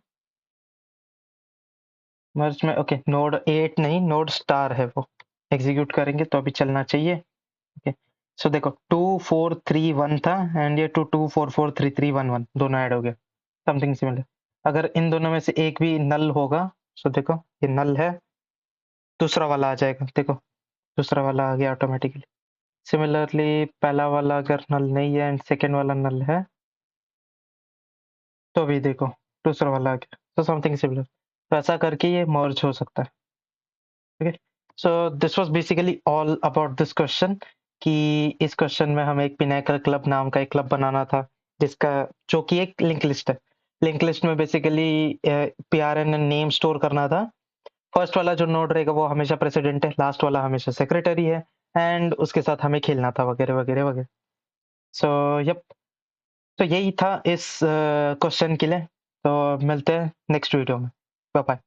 ओके, नोड 8 नहीं, नोड स्टार है वो। एग्जीक्यूट करेंगे तो अभी चलना चाहिए। ओके, सो देखो 2 4 3 1 था, एंड ये 2 2 4 4 3 3 1 1 दोनों ऐड हो गया। समथिंग सिमिलर, अगर इन दोनों में से एक भी नल होगा, सो देखो ये नल है, दूसरा वाला आ जाएगा, देखो दूसरा वाला आ गया ऑटोमेटिकली। सिमिलरली पहला वाला अगर नल नहीं है एंड सेकेंड वाला नल है, तो भी देखो दूसरा वाला आ गया। तो समथिंग सिमिलर, तो ऐसा करके ये मर्ज हो सकता है। Okay, so this was basically all about this question, कि इस क्वेश्चन में हमें एक पिनैकल क्लब नाम का एक क्लब बनाना था, जिसका जो कि एक लिंक लिस्ट है। लिंक लिस्ट में बेसिकली PRN नेम स्टोर करना था। फर्स्ट वाला जो नोड रहेगा वो हमेशा प्रेसिडेंट है, लास्ट वाला हमेशा सेक्रेटरी है, एंड उसके साथ हमें खेलना था वगैरह वगैरह वगैरह। सो यप, तो यही था इस क्वेश्चन के लिए। तो मिलते हैं नेक्स्ट वीडियो में। Bye bye.